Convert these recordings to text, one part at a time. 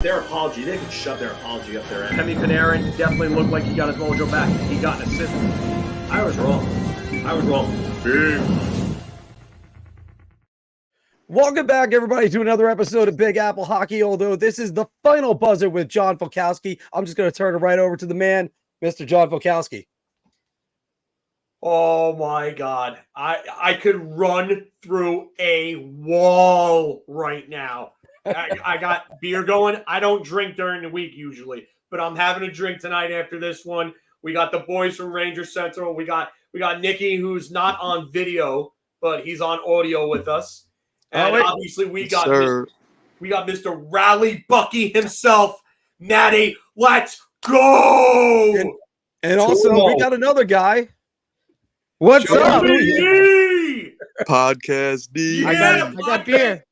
Their apology, they can shove their apology up their end. Artemi Panarin definitely looked like he got his mojo back. He got an assist. I was wrong. Big. Welcome back, everybody, to another episode of Big Apple Hockey. Although this is the final buzzer with John Volkowski, I'm just going to turn it right over to the man, Mr. John Volkowski. Oh my God. I could run through a wall right now. I got beer going. I don't drink during the week usually, but I'm having a drink tonight after this one. We got the boys from Rangers Central. We got Nicky, who's not on video, but he's on audio with us. And obviously we got Mr. Rally Bucky himself, Matty. Let's go. And also we got another guy. What's up? Podcast D. I got beer.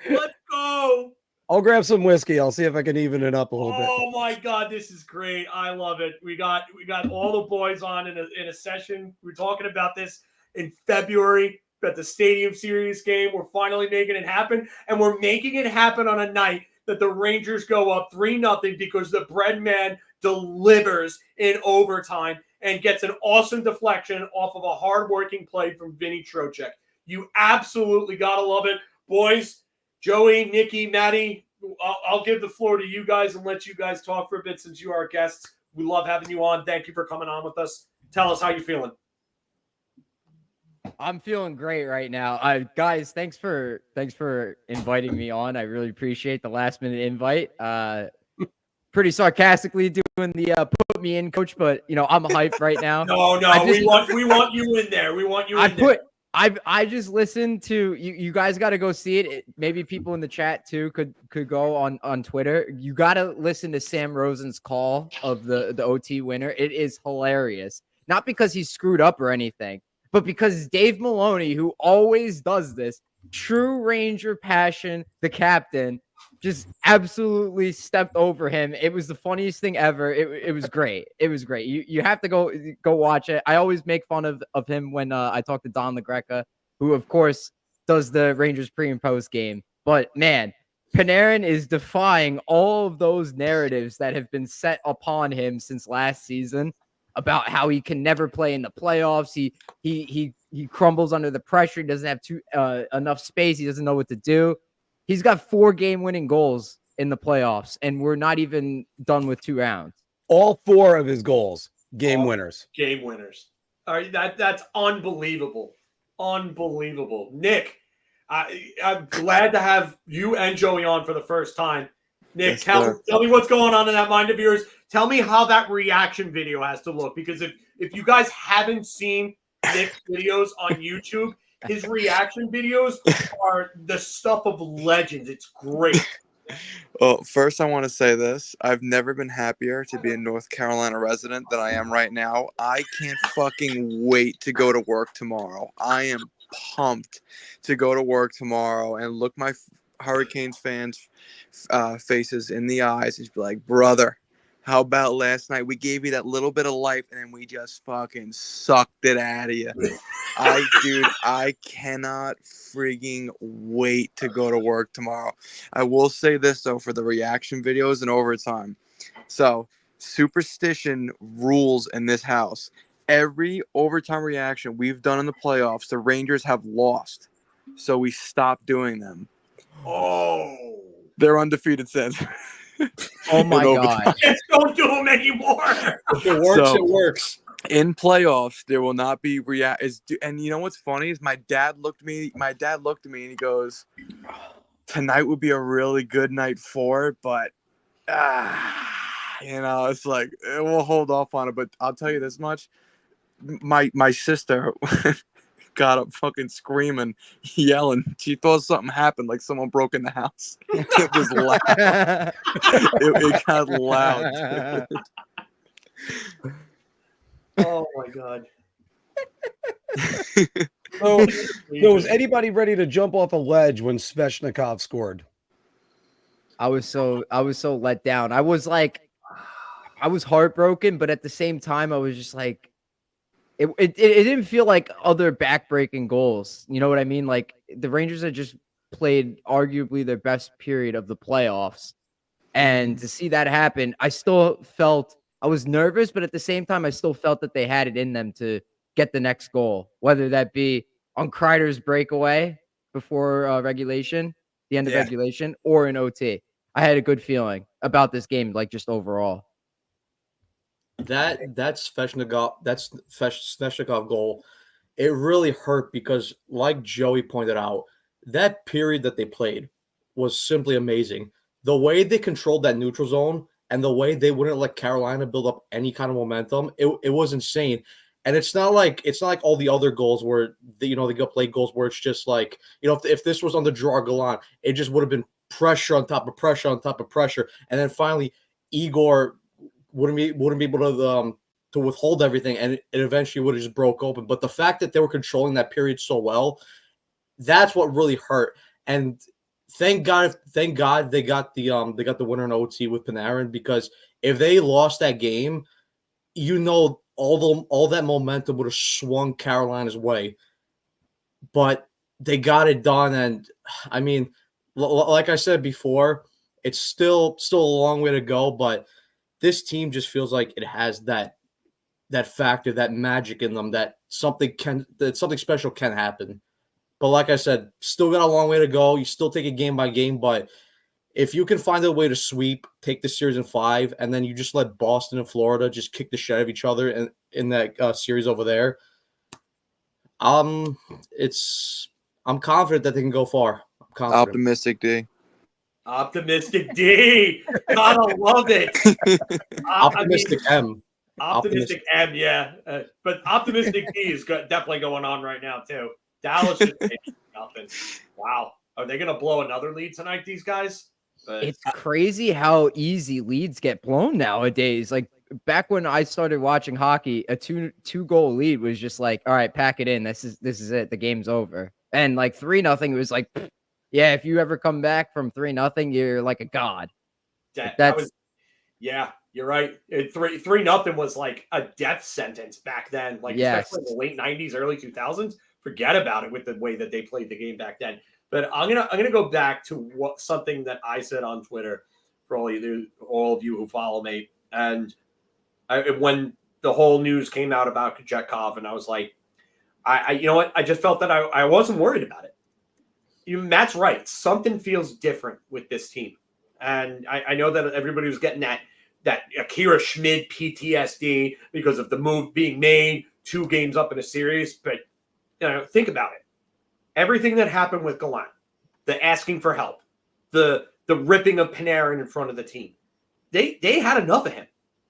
Let's go. I'll grab some whiskey. I'll see if I can even it up a little bit. Oh my God, this is great. I love it. We got all the boys on in a session. We were talking about this in February at the Stadium Series game. We're finally making it happen, and we're making it happen on a night that the Rangers go up 3-0 because the BREADMAN delivers in overtime and gets an awesome deflection off of a hard-working play from Vinny Trocheck. You absolutely gotta love it, boys. Joey, Nikki, Matty, I'll give the floor to you guys and let you guys talk for a bit since you are our guests. We love having you on. Thank you for coming on with us. Tell us how you're feeling. I'm feeling great right now. Guys, thanks for inviting me on. I really appreciate the last minute invite. Pretty sarcastically doing the put me in, coach, but I'm hyped right now. No, we want you in there. We want you in there. I just listened to you guys got to go see it. Maybe people in the chat too could go on Twitter. You got to listen to Sam Rosen's call of the OT winner. It is hilarious. Not because he's screwed up or anything, but because Dave Maloney, who always does this, true Ranger passion, the captain, just absolutely stepped over him. It was the funniest thing ever. It was great. It was great. You have to go watch it. I always make fun of him when I talk to Don LaGreca, who of course does the Rangers pre and post game. But man, Panarin is defying all of those narratives that have been set upon him since last season about how he can never play in the playoffs. He crumbles under the pressure. He doesn't have enough space. He doesn't know what to do. He's got 4 game-winning goals in the playoffs, and we're not even done with 2 rounds. All 4 of his goals, game winners. Game winners. All right, that's unbelievable. Unbelievable. Nick, I'm glad to have you and Joey on for the first time. Nick, tell me what's going on in that mind of yours. Tell me how that reaction video has to look, because if you guys haven't seen Nick's videos on YouTube, his reaction videos are the stuff of legends. It's great. Well, first I want to say this. I've never been happier to be a North Carolina resident than I am right now. I can't fucking wait to go to work tomorrow. I am pumped to go to work tomorrow and look my Hurricanes fans' faces in the eyes and just be like, brother, how about last night? We gave you that little bit of life, and then we just fucking sucked it out of you. I cannot frigging wait to go to work tomorrow. I will say this, though, for the reaction videos and overtime. So, superstition rules in this house. Every overtime reaction we've done in the playoffs, the Rangers have lost. So, we stopped doing them. Oh. They're undefeated since. Oh my God. Just don't do them anymore. If it works, it works. In playoffs, there will not be and you know what's funny is my dad looked at me and he goes, tonight would be a really good night for it, but it's like we'll hold off on it. But I'll tell you this much. My sister got up fucking screaming, yelling. She thought something happened, like someone broke in the house. It was loud. it got loud. Oh my God. So was anybody ready to jump off a ledge when Svechnikov scored? I was so let down. I was heartbroken, but at the same time, I was just like, it didn't feel like other backbreaking goals. You know what I mean? Like the Rangers had just played arguably their best period of the playoffs. And to see that happen, I still felt I was nervous, but at the same time, I still felt that they had it in them to get the next goal, whether that be on Kreider's breakaway before regulation, the end of regulation, or in OT. I had a good feeling about this game, like just overall. That's Svechnikov goal. It really hurt because, like Joey pointed out, that period that they played was simply amazing. The way they controlled that neutral zone and the way they wouldn't let Carolina build up any kind of momentum, it was insane. And it's not like all the other goals where they got played goals where it's just like, if this was on the draw Gallant, it just would have been pressure on top of pressure on top of pressure, and then finally Igor wouldn't be able to withhold everything, and it eventually would have just broke open. But the fact that they were controlling that period so well, that's what really hurt. And thank God they got the winner in OT with Panarin, because if they lost that game, all that momentum would have swung Carolina's way. But they got it done, and I mean, like I said before, it's still a long way to go, but this team just feels like it has that factor, that magic in them, that something special can happen. But like I said, still got a long way to go. You still take it game by game, but if you can find a way to sweep, take the series in 5, and then you just let Boston and Florida just kick the shit out of each other in that series over there, I'm confident that they can go far. I'm confident. Optimistic D. Optimistic D. Gotta love it. Optimistic M. Optimistic M, yeah. But optimistic D is definitely going on right now, too. Dallas just nothing. Wow. Are they going to blow another lead tonight, these guys? It's crazy how easy leads get blown nowadays. Like back when I started watching hockey, a two-goal lead was just like, all right, pack it in. This is it. The game's over. And like 3-0, it was like, yeah, if you ever come back from 3-0, you're like a god. Yeah, you're right. 3-0 was like a death sentence back then. Like especially in the late 90s, early 2000s. Forget about it with the way that they played the game back then. But I'm gonna go back to something that I said on Twitter for all of you who follow me. And when the whole news came out about Kochetkov, and I was like, I you know what? I just felt that I wasn't worried about it. Matt's right. Something feels different with this team. And I know that everybody was getting that Akira Schmid PTSD because of the move being made 2 games up in a series. But think about it. Everything that happened with Gallant, the asking for help, the ripping of Panarin in front of the team, they had enough of him.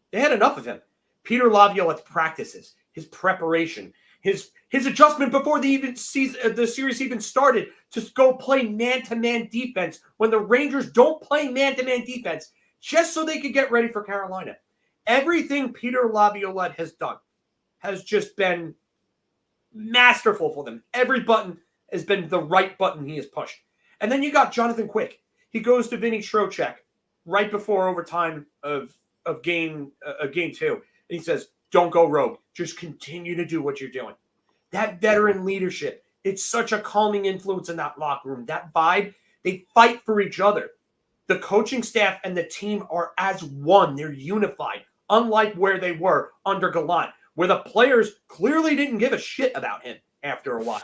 They had enough of him. Peter Laviolette's practices, his preparation, his adjustment before the series even started to go play man-to-man defense when the Rangers don't play man-to-man defense just so they could get ready for Carolina. Everything Peter Laviolette has done has just been masterful for them. Every button has been the right button he has pushed. And then you got Jonathan Quick. He goes to Vinny Trocheck right before overtime of game 2. And he says, don't go rogue. Just continue to do what you're doing. That veteran leadership, it's such a calming influence in that locker room. That vibe, they fight for each other. The coaching staff and the team are as one. They're unified, unlike where they were under Gallant, where the players clearly didn't give a shit about him after a while.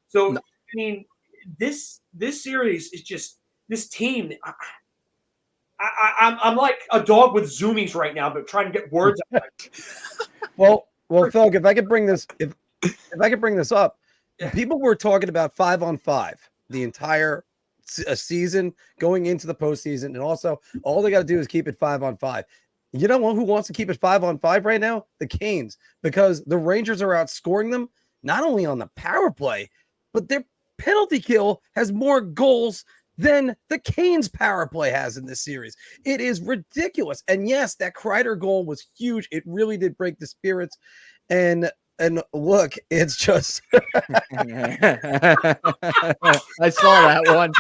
So, no. I mean, this series is just this team. I'm like a dog with zoomies right now, but trying to get words out. Well, Phil, if I could bring this, if I could bring this up, people were talking about 5-on-5 the entire season going into the postseason, and also all they got to do is keep it 5-on-5. You know who wants to keep it 5-on-5 right now? The Canes, because the Rangers are outscoring them not only on the power play, but their penalty kill has more goals than the Canes power play has in this series. It is ridiculous. And yes, that Kreider goal was huge. It really did break the spirits. And look, it's just I saw that one.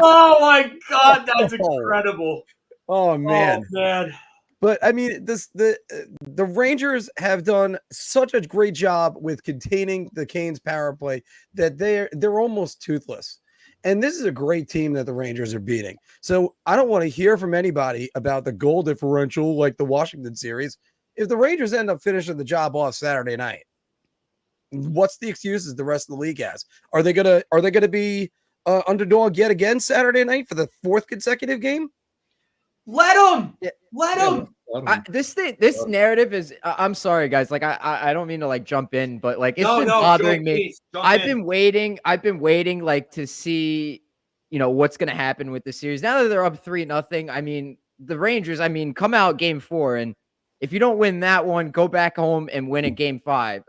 Oh my God, that's incredible. Oh man. Oh man. But I mean, the Rangers have done such a great job with containing the Canes power play that they're almost toothless. And this is a great team that the Rangers are beating. So I don't want to hear from anybody about the goal differential like the Washington series. If the Rangers end up finishing the job off Saturday night, what's the excuses the rest of the league has? Are they gonna be underdog yet again Saturday night for the 4th consecutive game? Let them. Yeah. Let them. This narrative is. I'm sorry, guys. Like I don't mean to like jump in, but like it's been Joe, bothering me. please, I've been waiting like to see, what's gonna happen with the series. Now that they're up 3-0, I mean the Rangers. I mean, come out game 4, and if you don't win that one, go back home and win game 5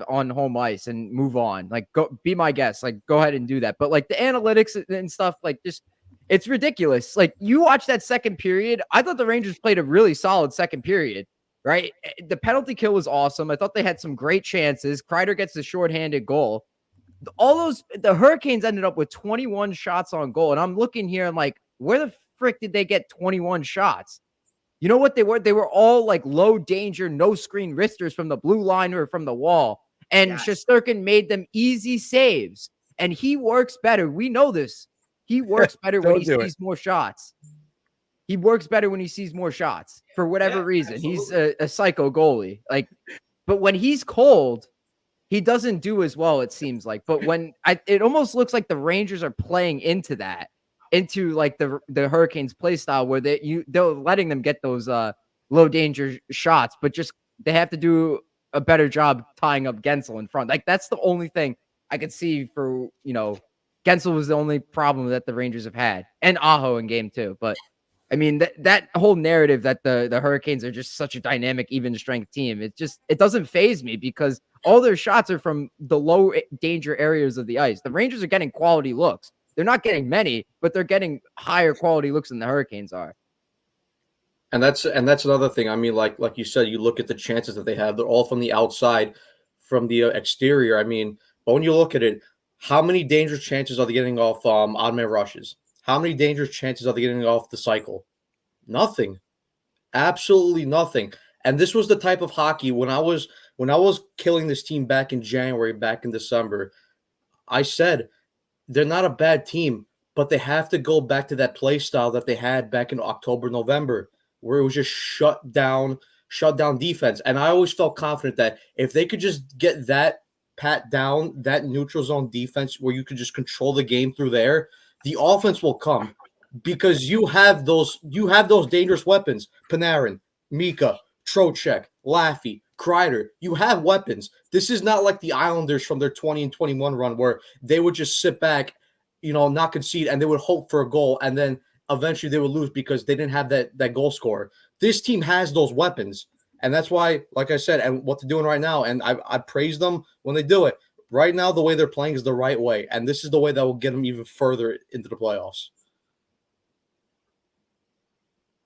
on home ice and move on. Like, go be my guest. Like, go ahead and do that. But like the analytics and stuff, like just. It's ridiculous. Like, you watch that second period. I thought the Rangers played a really solid second period, right? The penalty kill was awesome. I thought they had some great chances. Kreider gets the shorthanded goal. The Hurricanes ended up with 21 shots on goal. And I'm looking here, I'm like, where the frick did they get 21 shots? You know what they were? They were all like low danger, no screen wristers from the blue line or from the wall. And Shesterkin made them easy saves. And he works better. We know this. He works better when he sees more shots. He works better when he sees more shots for whatever reason. Absolutely. He's a psycho goalie. Like, but when he's cold, he doesn't do as well, it seems like. But it almost looks like the Rangers are playing into like the Hurricanes play style where they're letting them get those low danger shots, but just they have to do a better job tying up Gensel in front. Like, that's the only thing I could see for, Gensel was the only problem that the Rangers have had, and Aho in game 2. But I mean, that whole narrative that the Hurricanes are just such a dynamic, even strength team, it doesn't faze me because all their shots are from the low danger areas of the ice. The Rangers are getting quality looks. They're not getting many, but they're getting higher quality looks than the Hurricanes are. And that's another thing. I mean, like you said, you look at the chances that they have. They're all from the outside, from the exterior. I mean, but when you look at it, how many dangerous chances are they getting off odd man rushes? How many dangerous chances are they getting off the cycle? Nothing. Absolutely nothing. And this was the type of hockey when I was killing this team back in January, back in December, I said they're not a bad team, but they have to go back to that play style that they had back in October, November, where it was just shut down defense. And I always felt confident that if they could just get that pat down, that neutral zone defense where you could just control the game through there, the offense will come because you have those dangerous weapons. Panarin, Mika, Trocheck, Laffy, Kreider. You have weapons. This is not like the Islanders from their 20 and 21 run where they would just sit back, not concede, and they would hope for a goal, and then eventually they would lose because they didn't have that goal scorer. This team has those weapons. And that's why, like I said, and what they're doing right now, and I praise them when they do it. Right now, the way they're playing is the right way. And this is the way that will get them even further into the playoffs.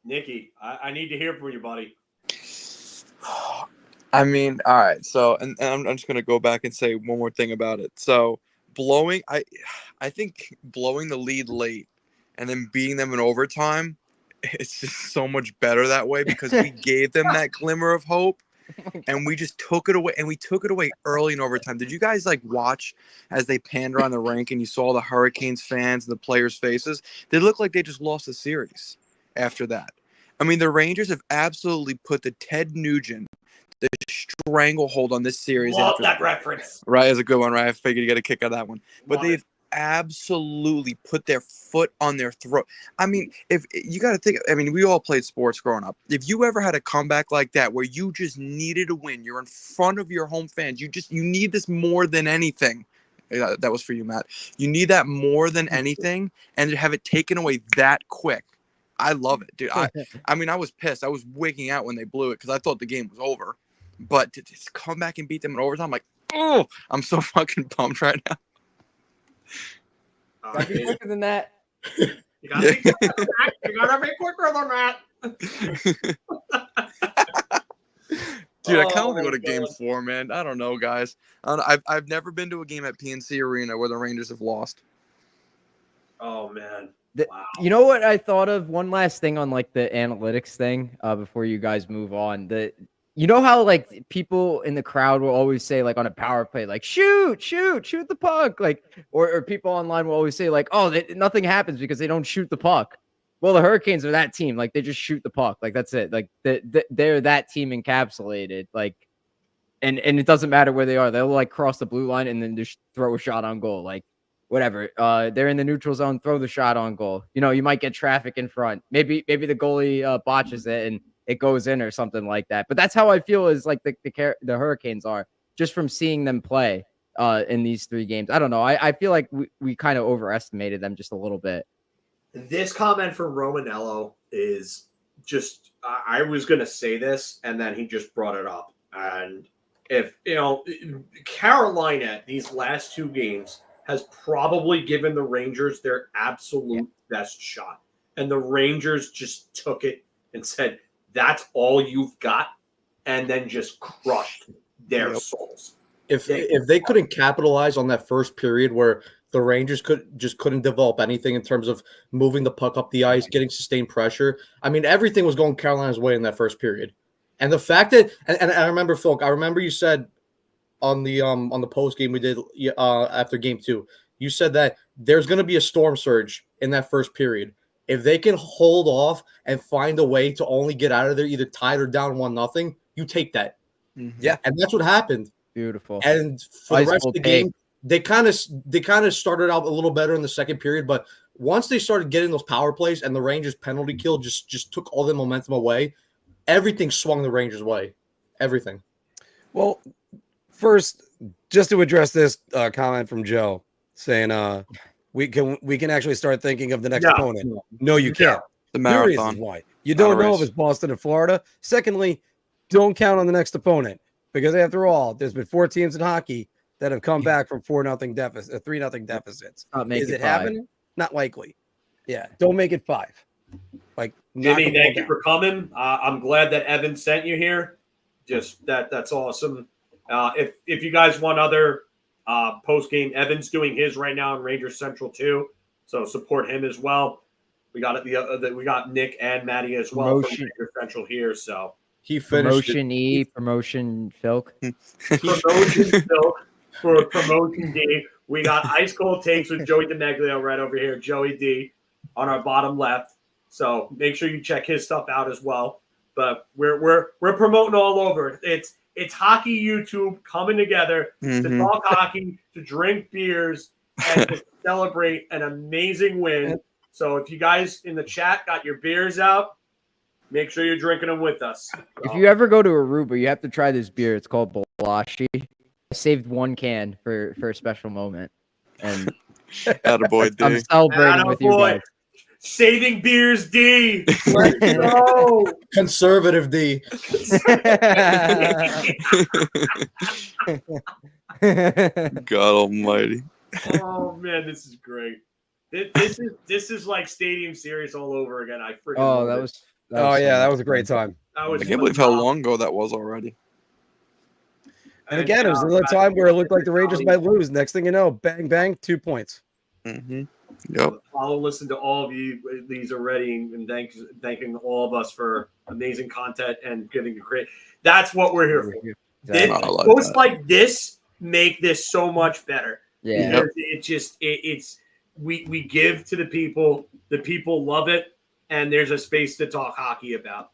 Nikki, I need to hear from you, buddy. I mean, all right. So, and I'm just going to go back and say one more thing about it. So, I think blowing the lead late and then beating them in overtime, it's just so much better that way because we gave them that glimmer of hope and we just took it away, and we took it away early in overtime. Did you guys watch as they panned around the rink and you saw the Hurricanes fans and the players' faces? They looked like they just lost the series after that. I mean, the Rangers have absolutely put the Ted Nugent, the stranglehold on this series. Love that reference. Right, is a good one, right? I figured you get a kick out of that one. But they've absolutely put their foot on their throat. I mean, if you got to think, I mean, we all played sports growing up. If you ever had a comeback like that where you just needed a win, you're in front of your home fans, you need this more than anything. Yeah, that was for you, Matt. You need that more than anything, and to have it taken away that quick. I love it, dude. I mean, I was pissed. I was wigging out when they blew it because I thought the game was over. But to just come back and beat them in overtime, I'm like, oh, I'm so fucking pumped right now. Gotta be quicker than that. You gotta be quicker than that. Dude, I kind of want to go to game 4, man. I don't know, guys. I've never been to a game at PNC Arena where the Rangers have lost. Oh, man. Wow. You know what I thought of? One last thing on the analytics thing before you guys move on. you know how like people in the crowd will always say like on a power play, like shoot the puck, like or people online will always say like, oh, nothing happens because they don't shoot the puck. Well, the Hurricanes are that team. Like they just shoot the puck. Like that's it. Like they're that team encapsulated. Like, and it doesn't matter where they are. They'll like cross the blue line and then just throw a shot on goal. Like whatever. They're in the neutral zone. Throw the shot on goal. You know, you might get traffic in front. Maybe the goalie botches it and it goes in or something like that. But that's how I feel is like the Hurricanes are just from seeing them play in these 3 games. I don't know. I feel like we kind of overestimated them just a little bit. This comment from Romanello is just, I was going to say this, and then he just brought it up. And if, Carolina, these last 2 games, has probably given the Rangers their absolute best shot. And the Rangers just took it and said, that's all you've got, and then just crushed their souls. If they couldn't capitalize on that first period where the Rangers couldn't develop anything in terms of moving the puck up the ice, getting sustained pressure. I mean, everything was going Carolina's way in that first period. And the fact that, and I remember, Phil, I remember you said on the post game we did after game 2, you said that there's going to be a storm surge in that first period. If they can hold off and find a way to only get out of there either tied or down 1-0, you take that. Mm-hmm. Yeah, and that's what happened. Beautiful. And for the rest of the game, they kind of started out a little better in the second period, but once they started getting those power plays and the Rangers penalty kill just took all the momentum away, everything swung the Rangers' way. Everything. Well, first, just to address this comment from Joe saying we can actually start thinking of the next opponent. No, you can't. The marathon. Why? You don't know if it's Boston or Florida. Secondly, don't count on the next opponent because after all, there's been 4 teams in hockey that have come back from 4-0 deficit, 3-0 deficits. Is it happening? Not likely. Yeah, don't make it 5. Like Jimmy, thank you for coming. I'm glad that Evan sent you here. Just that's awesome. If you guys want other post game, Evan's doing his right now in Rangers Central too, so support him as well. We got we got Nick and Maddie as well from Rangers Central here. So he finished promotion Philk. Promotion Philk for Promotion D. We got Ice Cold Takes with Joey DeMeglio right over here, Joey D on our bottom left. So make sure you check his stuff out as well. But we're promoting all over. It's hockey YouTube coming together to talk hockey, to drink beers, and to celebrate an amazing win. So if you guys in the chat got your beers out, make sure you're drinking them with us. If you ever go to Aruba, you have to try this beer. It's called Bolashi. I saved 1 can for a special moment. And Attaboy, D. I'm celebrating with you guys. Saving beers, D. Let's go. Conservative D. God almighty. Oh man, this is great. This is like Stadium Series all over again. I freaking that was a great time. I can't believe how long ago that was already. And again, it was another time where it looked like the Rangers might lose. Next thing you know, bang, bang, 2 points. Mm-hmm. Yep. I'll listen to all of you these already and thanking all of us for amazing content and giving a great. That's what we're here for. Posts like this make this so much better. Yeah. It's we give to the people love it, and there's a space to talk hockey about.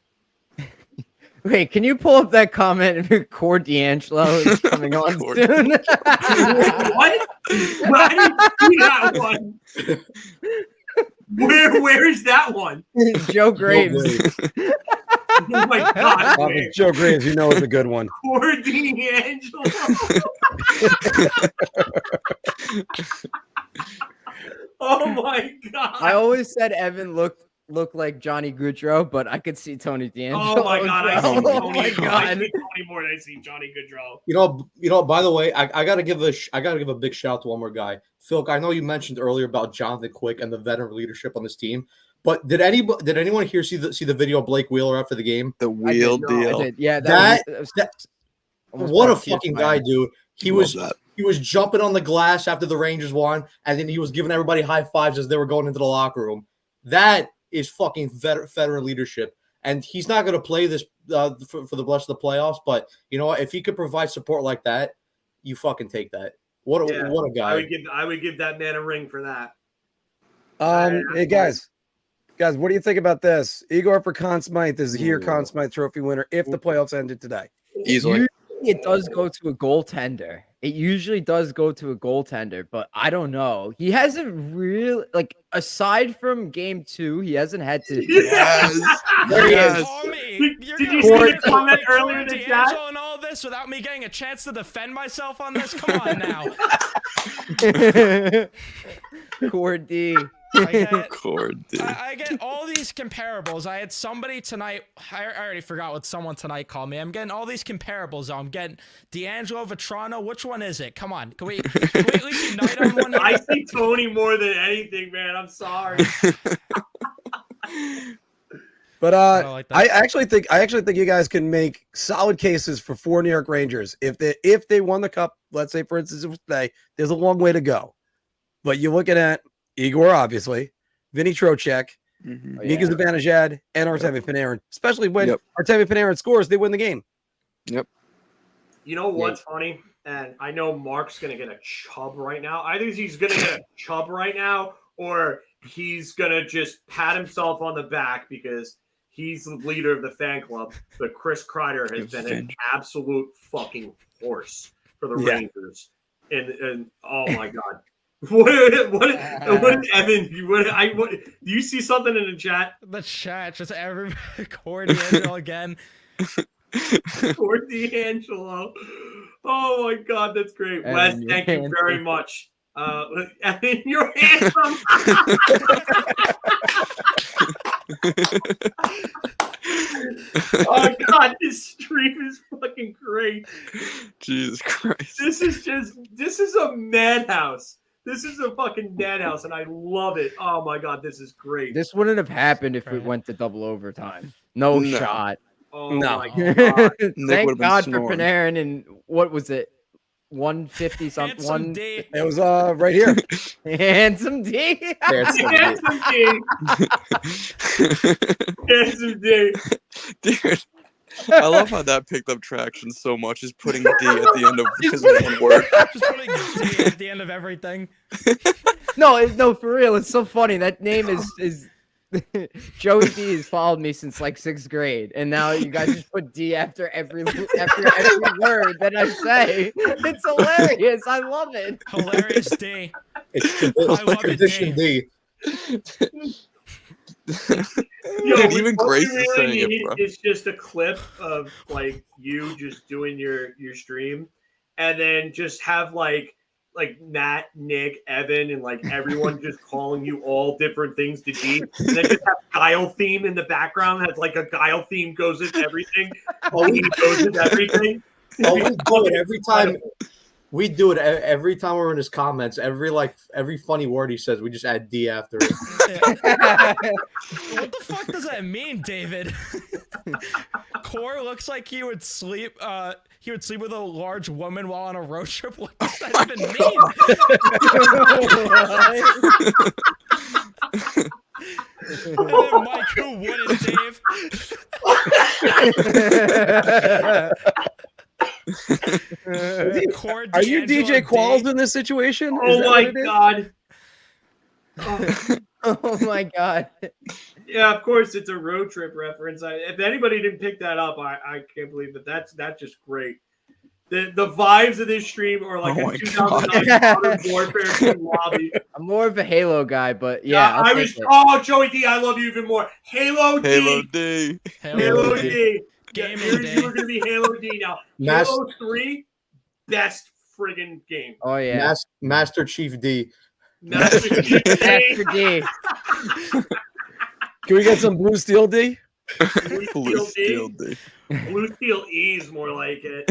Wait, can you pull up that comment and record D'Angelo is coming on soon? What? I didn't see that one. Where is that one? Joe Graves. Oh my God. Joe Graves, you know it's a good one. Poor D'Angelo. Oh my God. I always said Evan looked like Johnny Gaudreau, but I could see Tony D'Angelo. Oh my God. I see Tony. My God. I see Tony more than I see Johnny Gaudreau. You know. By the way, I gotta give a big shout out to one more guy, Phil. I know you mentioned earlier about Jonathan Quick and the veteran leadership on this team, but did anyone here see the video of Blake Wheeler after the game? The wheel deal. I did. Yeah, what a fucking guy, dude. He was jumping on the glass after the Rangers won, and then he was giving everybody high fives as they were going into the locker room. That is fucking veteran leadership, and he's not going to play for the rest of the playoffs. But you know what? If he could provide support like that, you fucking take that. What a guy! I would give that man a ring for that. Hey guys, what do you think about this? Igor for Conn Smythe is here. Conn Smythe Trophy winner if the playoffs ended today. Easily. It does go to a goaltender. It usually does go to a goaltender, but I don't know. He hasn't really, like, aside from game 2, he hasn't had to. Yes. There he Yes. is. Call me. Did you see the comment earlier in the chat? D'Angelo and all this without me getting a chance to defend myself on this? Come on now. Core D. I get all these comparables. I had somebody tonight. I already forgot what someone tonight called me. I'm getting all these comparables. I'm getting D'Angelo, Vetrano. Which one is it? Come on. Can we at least unite on one? I see Tony more than anything, man. I'm sorry. But like that. I actually think you guys can make solid cases for 4 New York Rangers if they won the cup. Let's say, for instance, today, there's a long way to go, but you're looking at Igor, obviously, Vinny Trocheck, Mika Zibanejad, and Artemi Panarin. Especially when Artemi Panarin scores, they win the game. Yep. You know what's funny? And I know Marc's going to get a chub right now. Either he's going to get a chub right now, or he's going to just pat himself on the back because he's the leader of the fan club. But Chris Kreider has been an absolute fucking horse for the Rangers. And oh my God. What Evan? Do you see something in the chat? The chat, just every Core D'Angelo again. Core D'Angelo. Oh my God, that's great. Evan, Wes, thank you very much. Evan, you're handsome. Oh God, this stream is fucking great. Jesus Christ. This is a madhouse. This is a fucking madhouse, and I love it. Oh my God, this is great. This wouldn't have happened if it went to double overtime. No shot. Oh my God. Thank God for Panarin. And what was it? 150 something. It was right here. Handsome D. Handsome D. Handsome D. Dude. I love how that picked up traction so much. Is putting D at the end of his one word. Just putting D at the end of everything. No, for real. It's so funny. That name is Joey D has followed me since like 6th grade, and now you guys just put D after every word that I say. It's hilarious. I love it. Hilarious D. It's tradition D. Yo, even Grace is saying it, bro. It's just a clip of like you just doing your stream, and then just have like Matt, Nick, Evan, and like everyone just calling you all different things to D. And then just have Guile theme in the background. Has like a Guile theme goes with everything. Goes with everything. Oh, we do it every time. We do it every time we're in his comments. Every funny word he says, we just add D after it. What the fuck does that mean, David? Core looks like he would sleep. He would sleep with a large woman while on a road trip. What does that even mean? And then Mike, who wouldn't, Dave? Are you DJ Qualls in this situation? Oh my God. Oh my God. Yeah, of course it's a road trip reference. If anybody didn't pick that up, I can't believe that. That's just great. The vibes of this stream are like a 2009 Modern Warfare lobby. I'm more of a Halo guy, but yeah. Joey D, I love you even more. Halo D. Halo D. Here's going to be Halo D now. Halo 3, best friggin' game. Oh yeah. Master Chief D. Master Chief D. Can we get some Blue Steel D? Blue Steel D. Blue Steel E is more like it.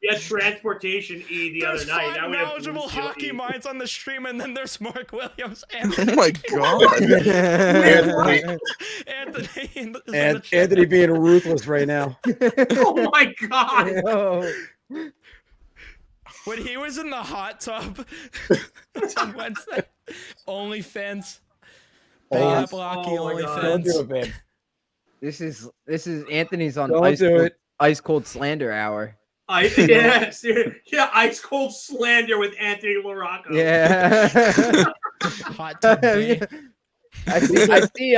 We had Transportation E the other night. Now we have knowledgeable hockey E. minds on the stream, and then there's Mark Williams. Oh my God. Anthony being ruthless right now. Oh my God. Oh. When he was in the hot tub on Wednesday, OnlyFans. BigAppleHockey Oh my God. Don't do OnlyFans. it, babe. This is Anthony's on Don't do it. ice cold slander hour. Yeah, ice cold slander with Anthony LaRocco. Yeah. Hot tub D. I see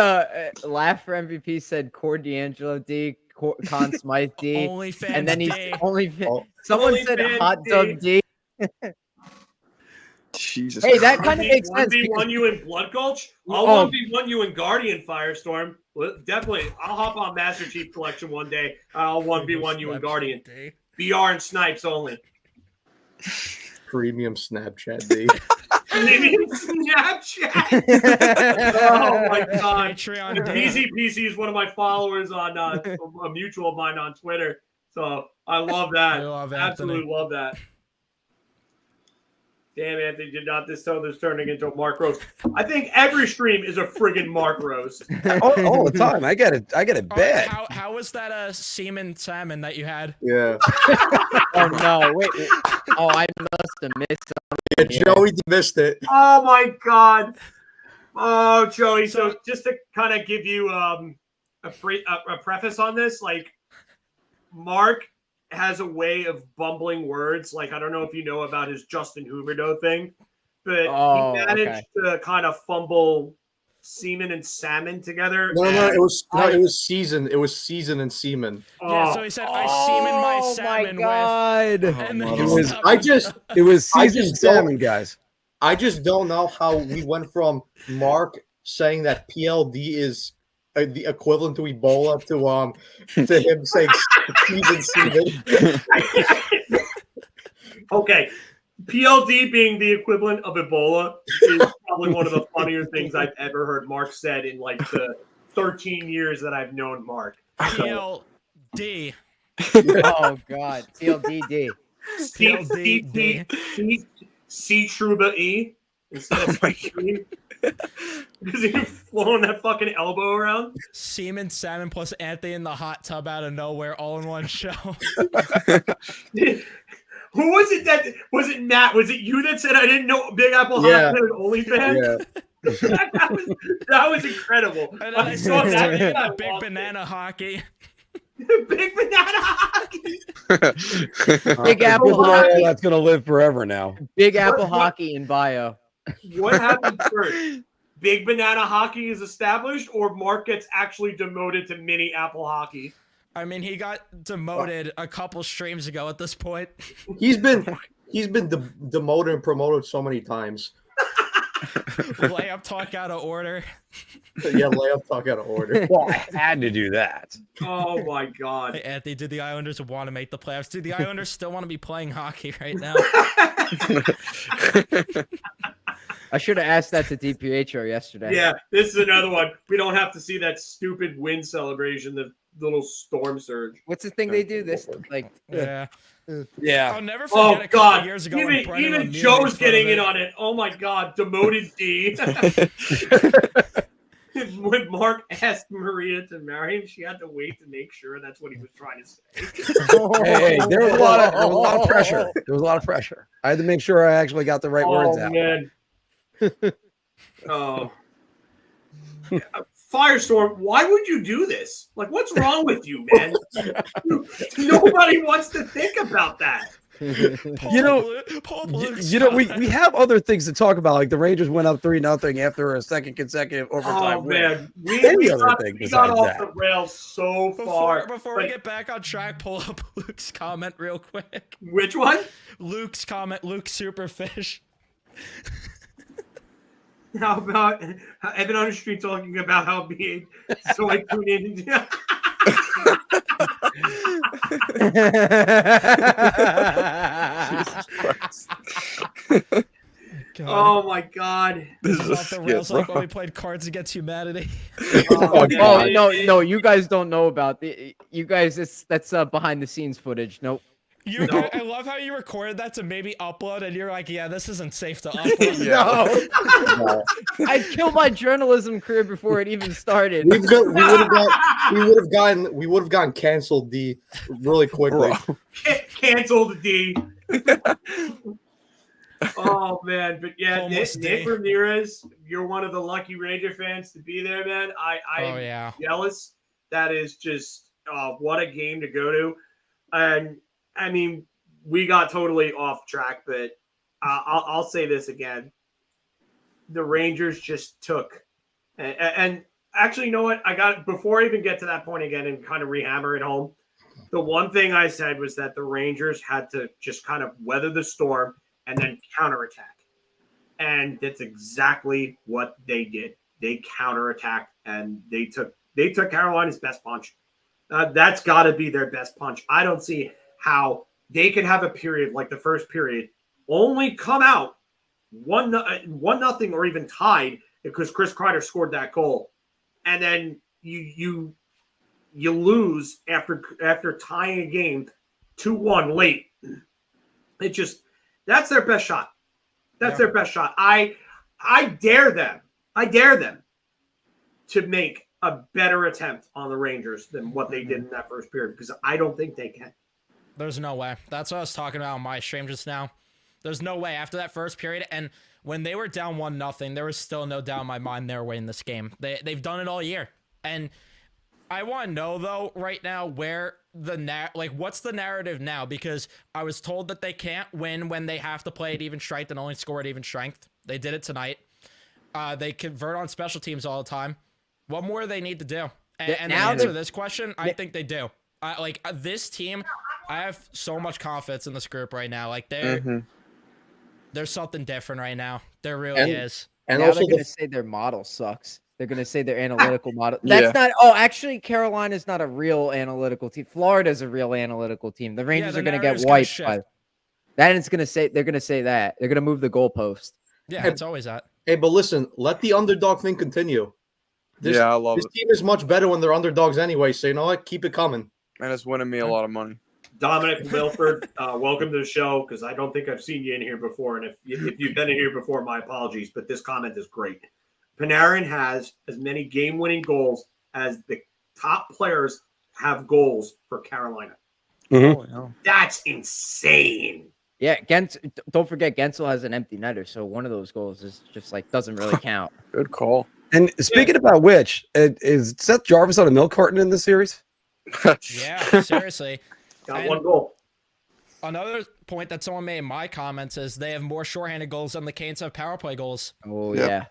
Laugh for MVP said Core D'Angelo D, Con Smythe D, OnlyFans and then he's D. someone said OnlyFans Hot D. Tub D. Jesus. Hey, that kind of makes sense. 1v1 you in Blood Gulch? I'll Oh. 1v1 you in Guardian Firestorm. Well, definitely. I'll hop on Master Chief Collection one day. I'll 1v1 you in Guardian. D. BR and Snipes only. Premium Snapchat D. Premium Snapchat. Oh my god. Patreon D. Easy PC is one of my followers on a mutual of mine on Twitter. So I love that. I love Absolutely Anthony. love that. Damn, Anthony did not this turning into a Mark roast. I think every stream is a friggin' Mark roast. all the time. I get it bad. How was that semen salmon that you had? Yeah. Oh no! Wait. Oh, I must have missed something. Yeah, Joey missed it. Oh my god. Oh, Joey. So just to kind of give you a preface on this, like Mark has a way of bumbling words. Like, I don't know if you know about his Justin Huberdeau thing, but he managed to kind of fumble semen and salmon together. No, it was season. It was season and semen. Yeah, so he said, I semen my salmon my God. with. And then It he was- stopped. It was I seasoned just don't- salmon, guys. I just don't know how we went from Mark saying that PLD is the equivalent to Ebola to him saying season semen. Okay. PLD being the equivalent of Ebola is probably one of the funnier things I've ever heard Mark said in like the 13 years that I've known Mark. PLD. Oh God. CLDD. C Truba E instead of C. Because he's flowing that fucking elbow around. Semen, salmon, plus Anthony in the hot tub out of nowhere, all in one show. Who was it was it Matt? Was it you that said I didn't know Big Apple Hockey had an OnlyFans? Yeah. that was incredible. And then I saw that big banana hockey. Big banana hockey. Big Apple Hockey. That's gonna live forever now. Big Apple Hockey in bio. What happened first? Big banana hockey is established, or Mark gets actually demoted to mini Apple Hockey? I mean, he got demoted a couple streams ago at this point. He's been demoted and promoted so many times. Layup talk out of order. Yeah, layup talk out of order. Well, I had to do that. Oh my god. Hey, Anthony, did the Islanders want to make the playoffs? Do the Islanders still want to be playing hockey right now? I should have asked that to DiPietro yesterday. Yeah, this is another one. We don't have to see that stupid win celebration, the little storm surge. What's the thing they do? This like Yeah. Yeah. I'll never forget Oh a couple god. years ago when Brennan Even Lemieux made Joe's fun getting of in it. on it. Oh my god, demoted D. When Mark asked Maria to marry him, she had to wait to make sure that's what he was trying to say. Hey, there was a lot of pressure. There was a lot of pressure. I had to make sure I actually got the right words out. Man. Oh. Firestorm, why would you do this? Like, what's wrong with you, man? Nobody wants to think about that. You know, we have other things to talk about. Like the Rangers went up 3-0 after a second consecutive overtime Oh win. man, Any we other got, thing we got besides off that? the rails so far. Before we get back on track, pull up Luke's comment real quick. Which one? Luke's comment, Luke Superfish. How about Evan on the street talking about how being so I tune in? Oh my god! This is off the rails like when we played Cards Against Humanity. Oh, Oh no, you guys don't know about you guys. That's behind the scenes footage. Nope. I love how you recorded that to maybe upload, and you're like, "Yeah, this isn't safe to upload." No. I'd kill my journalism career before it even started. We would have gotten canceled really quickly. Canceled D. Oh man, but yeah, Nick Ramirez, you're one of the lucky Ranger fans to be there, man. I am jealous. That is just what a game to go to. And I mean, we got totally off track, but I'll say this again. The Rangers just took, and actually, you know what? Before I even get to that point again and kind of rehammer it home, the one thing I said was that the Rangers had to just kind of weather the storm and then counterattack. And that's exactly what they did. They counterattacked and they took Carolina's best punch. That's got to be their best punch. I don't see how they could have a period like the first period, only come out 1-0 or even tied because Chris Kreider scored that goal, and then you lose after tying a game 2-1 late. That's their best shot. That's their best shot. I dare them to make a better attempt on the Rangers than what they did in that first period, because I don't think they can. There's no way. That's what I was talking about on my stream just now. There's no way after that first period, and when they were down 1-0, there was still no doubt in my mind they were winning this game. They've done it all year, and I want to know though right now where what's the narrative now, because I was told that they can't win when they have to play at even strength and only score at even strength. They did it tonight. They convert on special teams all the time. What more do they need to do? And to answer this question, I think they do. This team, I have so much confidence in this group right now. Like there's something different right now. There really is. And now they're going to say their model sucks. They're going to say their analytical model. That's not. Oh, actually, Carolina's not a real analytical team. Florida's a real analytical team. The Rangers are going to get wiped by. That is going to say. They're going to say that. They're going to move the goalpost. Yeah, it's always that. Hey, but listen, let the underdog thing continue. I love this team is much better when they're underdogs anyway. So you know what? Keep it coming. And it's winning me a lot of money. Dominic Milford, welcome to the show, because I don't think I've seen you in here before. And if you've been in here before, my apologies, but this comment is great. Panarin has as many game-winning goals as the top players have goals for Carolina. Mm-hmm. That's insane. Yeah, don't forget Gensel has an empty netter, so one of those goals is just doesn't really count. Good call. And speaking about which, is Seth Jarvis on a milk carton in this series? Yeah, seriously. Got one goal. Another point that someone made in my comments is they have more shorthanded goals than the Canes have power play goals. Oh, yeah.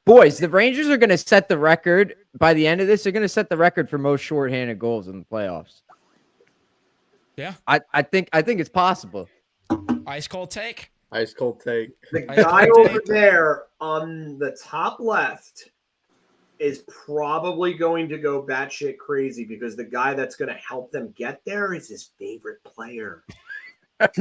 Boys, the Rangers are going to set the record. By the end of this, they're going to set the record for most shorthanded goals in the playoffs. Yeah. I think it's possible. Ice cold take. Ice cold take. The guy over there on the top left is probably going to go batshit crazy, because the guy that's going to help them get there is his favorite player.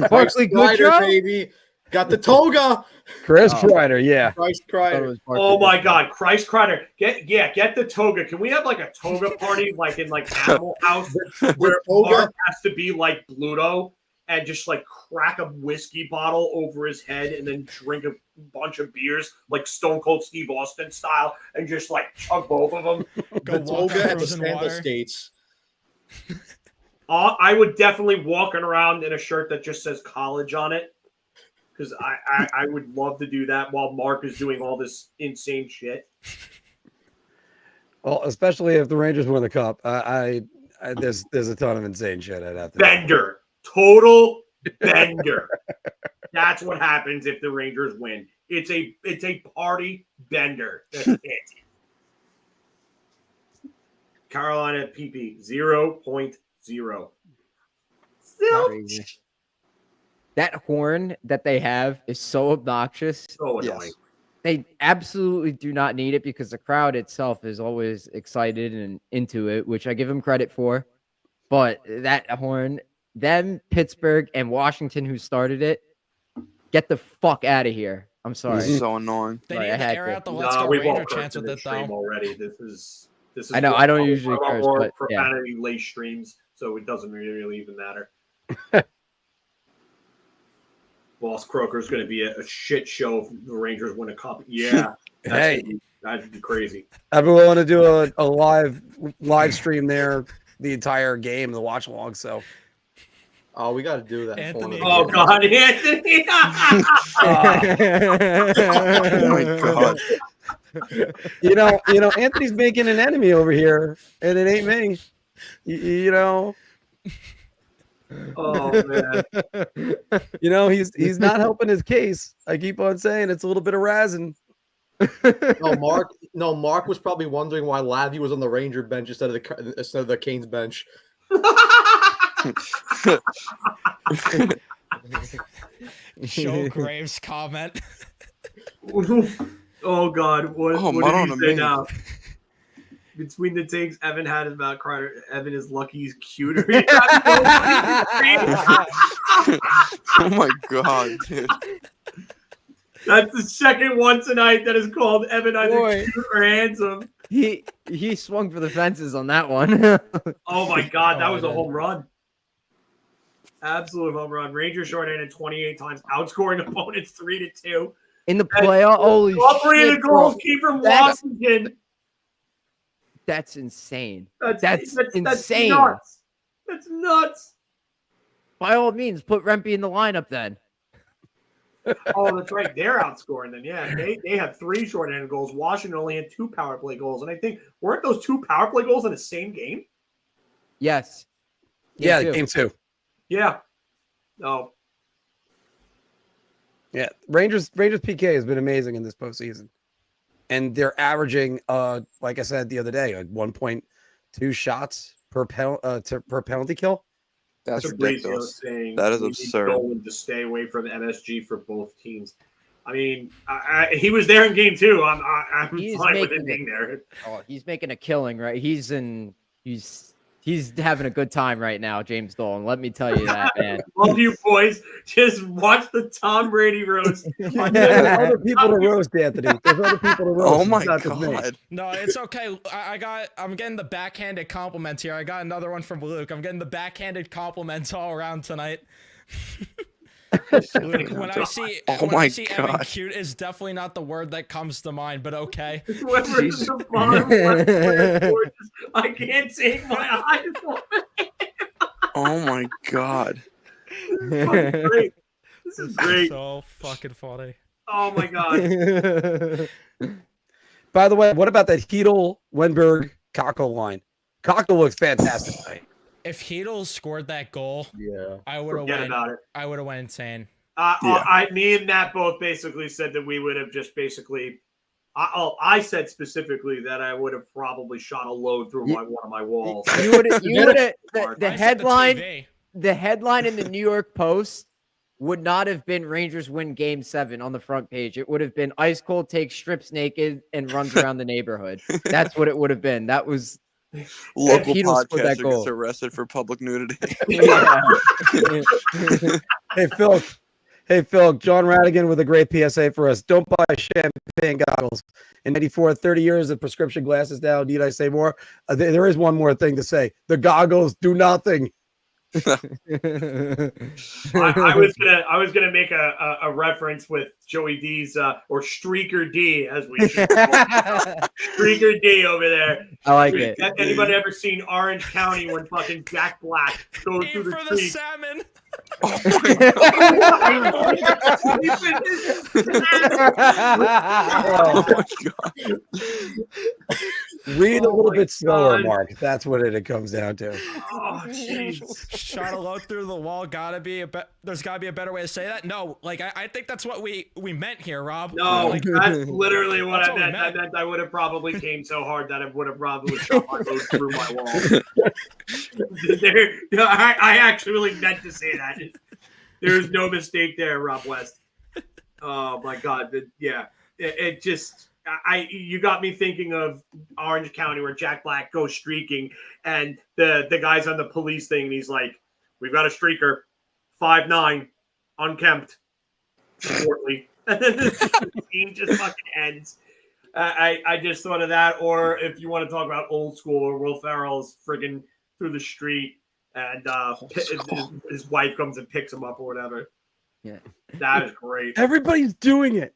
Barkley Kreider, baby. Got the toga. Chris Kreider, yeah. Christ Kreider. Oh my God, Christ Kreider. Get the toga. Can we have a toga party like in Animal House where Marc has to be like Bluto and just crack a whiskey bottle over his head and then drink a bunch of beers like Stone Cold Steve Austin style and just chug both of them? The toga at the Santa States. I would definitely walking around in a shirt that just says college on it, because I would love to do that while Marc is doing all this insane shit. Well, especially if the Rangers win the cup, there's a ton of insane shit I'd have to Bender. Total bender. That's what happens if the Rangers win. It's a party bender. That's it. Carolina PP 0.0. Crazy. That horn that they have is so obnoxious. So annoying. They absolutely do not need it, because the crowd itself is always excited and into it, which I give them credit for. But that horn, them, Pittsburgh, and Washington, who started it, get the fuck out of here. I'm sorry. This is so annoying. They need to air out the Let's Go Ranger chance with it, though. Already. This is. I know. I don't usually curse, more but profanity laced streams, so it doesn't really even matter. Boss Croker's going to be a shit show if the Rangers win a cup. Yeah. That'd be crazy. I'd be willing to do a live stream there the entire game, the watch along. So, we got to do that. Anthony. Oh God, Anthony! Oh my God. You know, Anthony's making an enemy over here, and it ain't me. You know. Oh man. You know, he's not helping his case. I keep on saying it's a little bit of razzing. Mark was probably wondering why Lavi was on the Ranger bench instead of the Canes bench. Show Graves comment. Oh God, what did Maron you say amazing. now? Between the takes, Evan had about Kreider. Evan is lucky he's cuter. Oh my God, dude. That's the second one tonight that is called Evan either Boy. cute or handsome. He swung for the fences on that one. Oh my God, that Oh, was a man. home run. Absolute home run. Rangers shorthanded 28 times, outscoring opponents 3-2. In the playoff, holy All three of shit, the goals bro. came from That's- Washington. That's insane. That's That's That's insane. nuts. That's nuts. By all means, put Rempe in the lineup then. Oh, that's right. They're outscoring them. Yeah, they have 3 shorthanded goals. Washington only had 2 power play goals, and I think weren't those 2 power play goals in the same game? Yes. Yeah, too. game 2. Yeah. Oh, Yeah, Rangers PK has been amazing in this postseason, and they're averaging, like I said the other day, like 1.2 shots per penalty kill. That's Fabrizio ridiculous. saying That is we need absurd. Dolan to stay away from MSG for both teams. I mean, he was there in game 2. I'm He's fine with making him being there. Oh, he's making a killing, right? He's having a good time right now, James Dolan. Let me tell you that, man. Love you boys. Just watch the Tom Brady roast. There's other people to roast, Anthony. There's other people to roast. Oh my It's not just me. God. No, it's okay. I'm getting the backhanded compliments here. I got another one from Luke. I'm getting the backhanded compliments all around tonight. Luke, when I see Oh when I my see Evan God. cute is definitely not the word that comes to mind, but okay. Whoever's in the bottom left corner, gorgeous. I can't take my eyes off it. Oh my God. This is fucking great. This is great. So fucking funny. Oh my God. By the way, what about that Hedel, Wenberg, Cockle line? Cockle looks fantastic tonight. If Hedel scored that goal, Yeah. I would have Forget went. about it. I would have went insane. Yeah. Me and Matt both basically said that we would have just basically. I said specifically that I would have probably shot a load through one of my walls. You would have the I said headline. TV. The headline in the New York Post would not have been Rangers win Game 7 on the front page. It would have been Ice Cold takes strips naked and runs around the neighborhood. That's what it would have been. That was Local Hedel scored that podcaster goal. gets arrested for public nudity. yeah. Hey, Phil, John Radigan with a great PSA for us. Don't buy champagne goggles. In 94, 30 years of prescription glasses now. Need I say more? There is one more thing to say. The goggles do nothing. I was gonna make a reference with Joey D's or Streaker D as we should call it. Streaker D over there. I like it. Anybody ever seen Orange County when fucking Jack Black goes Eat through the for the street? salmon. Oh my God. Read a Oh little my bit slower, God. Mark. That's what it comes down to. Oh jeez. Shot a load through the wall. There's gotta be a better way to say that. No, like I think that's what we meant here, Rob. No, Like, that's literally what That's I what we meant. I meant. meant I would have probably came so hard that it would have probably shot my load through my wall. I actually meant to say that. There's no mistake there, Rob West. Oh my God! It just you got me thinking of Orange County where Jack Black goes streaking, and the guy's on the police thing, and he's like, "We've got a streaker, 5'9", unkempt, shortly," and then the scene just fucking ends. I just thought of that, or if you want to talk about old school, or Will Ferrell's friggin' through the street, and his wife comes and picks him up or whatever. Yeah. That is great. Everybody's doing it.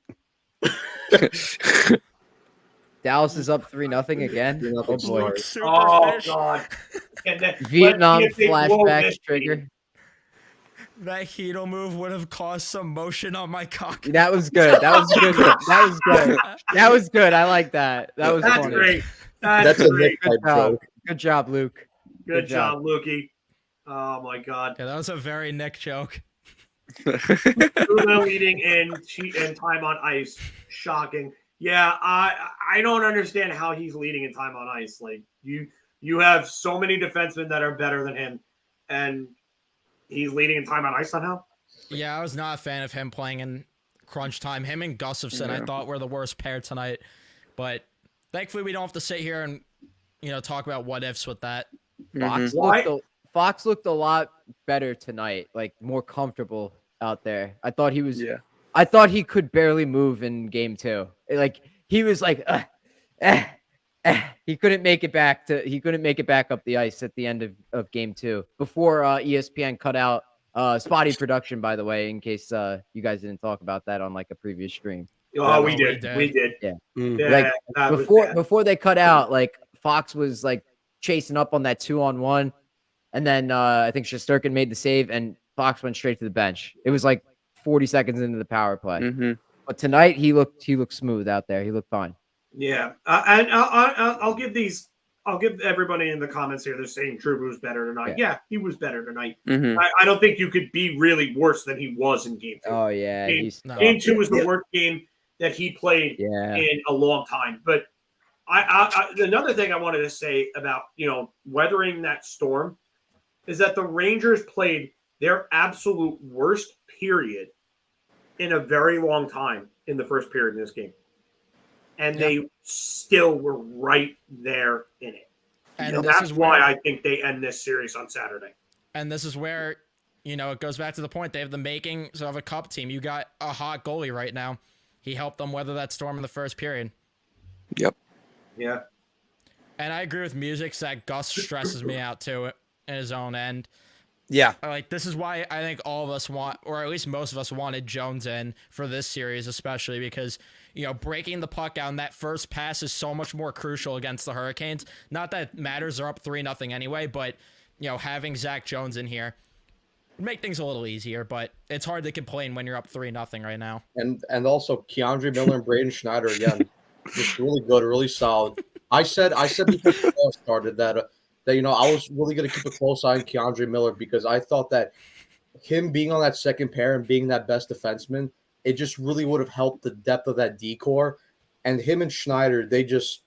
Dallas is up 3-0 again. Oh boy. Luke Superfish. Oh God! And then, Vietnam let's see if they blow flashback this trigger. game. That Heedle move would have caused some motion on my cock. That was good. That was good. That was good. That was good. I like that. That was That's funny. great. That's That's a great. Nick type joke. Good job, Luke. Good job, Lukey. Oh my God. Yeah, that was a very Nick joke. Uno leading in time on ice. Shocking. Yeah, I don't understand how he's leading in time on ice. Like you have so many defensemen that are better than him, and he's leading in time on ice somehow. Yeah, I was not a fan of him playing in crunch time. Him and Gustafson, I thought were the worst pair tonight. But thankfully, we don't have to sit here and talk about what ifs with that. Fox looked a lot better tonight, like more comfortable out there. I thought he was. Yeah. I thought he could barely move in game 2. Like he was like, he couldn't make it back up the ice at the end of game 2 before ESPN cut out spotty production. By the way, in case you guys didn't talk about that on like a previous stream. Oh, we did. Yeah. Yeah, like before they cut out, like Fox was like chasing up on that 2-on-1, and then I think Shesterkin made the save, and Fox went straight to the bench. It was like 40 seconds into the power play. Mm-hmm. But tonight he looked smooth out there. He looked fine. Yeah, and I'll give everybody in the comments here. They're saying Trouba was better tonight. Yeah, he was better tonight. Mm-hmm. I don't think you could be really worse than he was in game 2. Oh yeah, game 2 was the worst game that he played in a long time. But I another thing I wanted to say about weathering that storm is that the Rangers played their absolute worst period in a very long time in the first period in this game. And they still were right there in it. And that's why I think they end this series on Saturday. And this is where, it goes back to the point. They have the makings of a cup team. You got a hot goalie right now. He helped them weather that storm in the first period. Yep. Yeah. And I agree with Music that Gus stresses me out too in his own end. Yeah. Like, this is why I think all of us want, or at least most of us wanted Jones in for this series, especially because, breaking the puck out, that first pass is so much more crucial against the Hurricanes. Not that it matters, they're up 3-0 anyway, but, having Zach Jones in here would make things a little easier, but it's hard to complain when you're up 3-0 right now. And also Keandre Miller and Braden Schneider again. Just really good, really solid. I said before the ball started that I was really going to keep a close eye on Keandre Miller because I thought that him being on that second pair and being that best defenseman, it just really would have helped the depth of that D-core. And him and Schneider, they just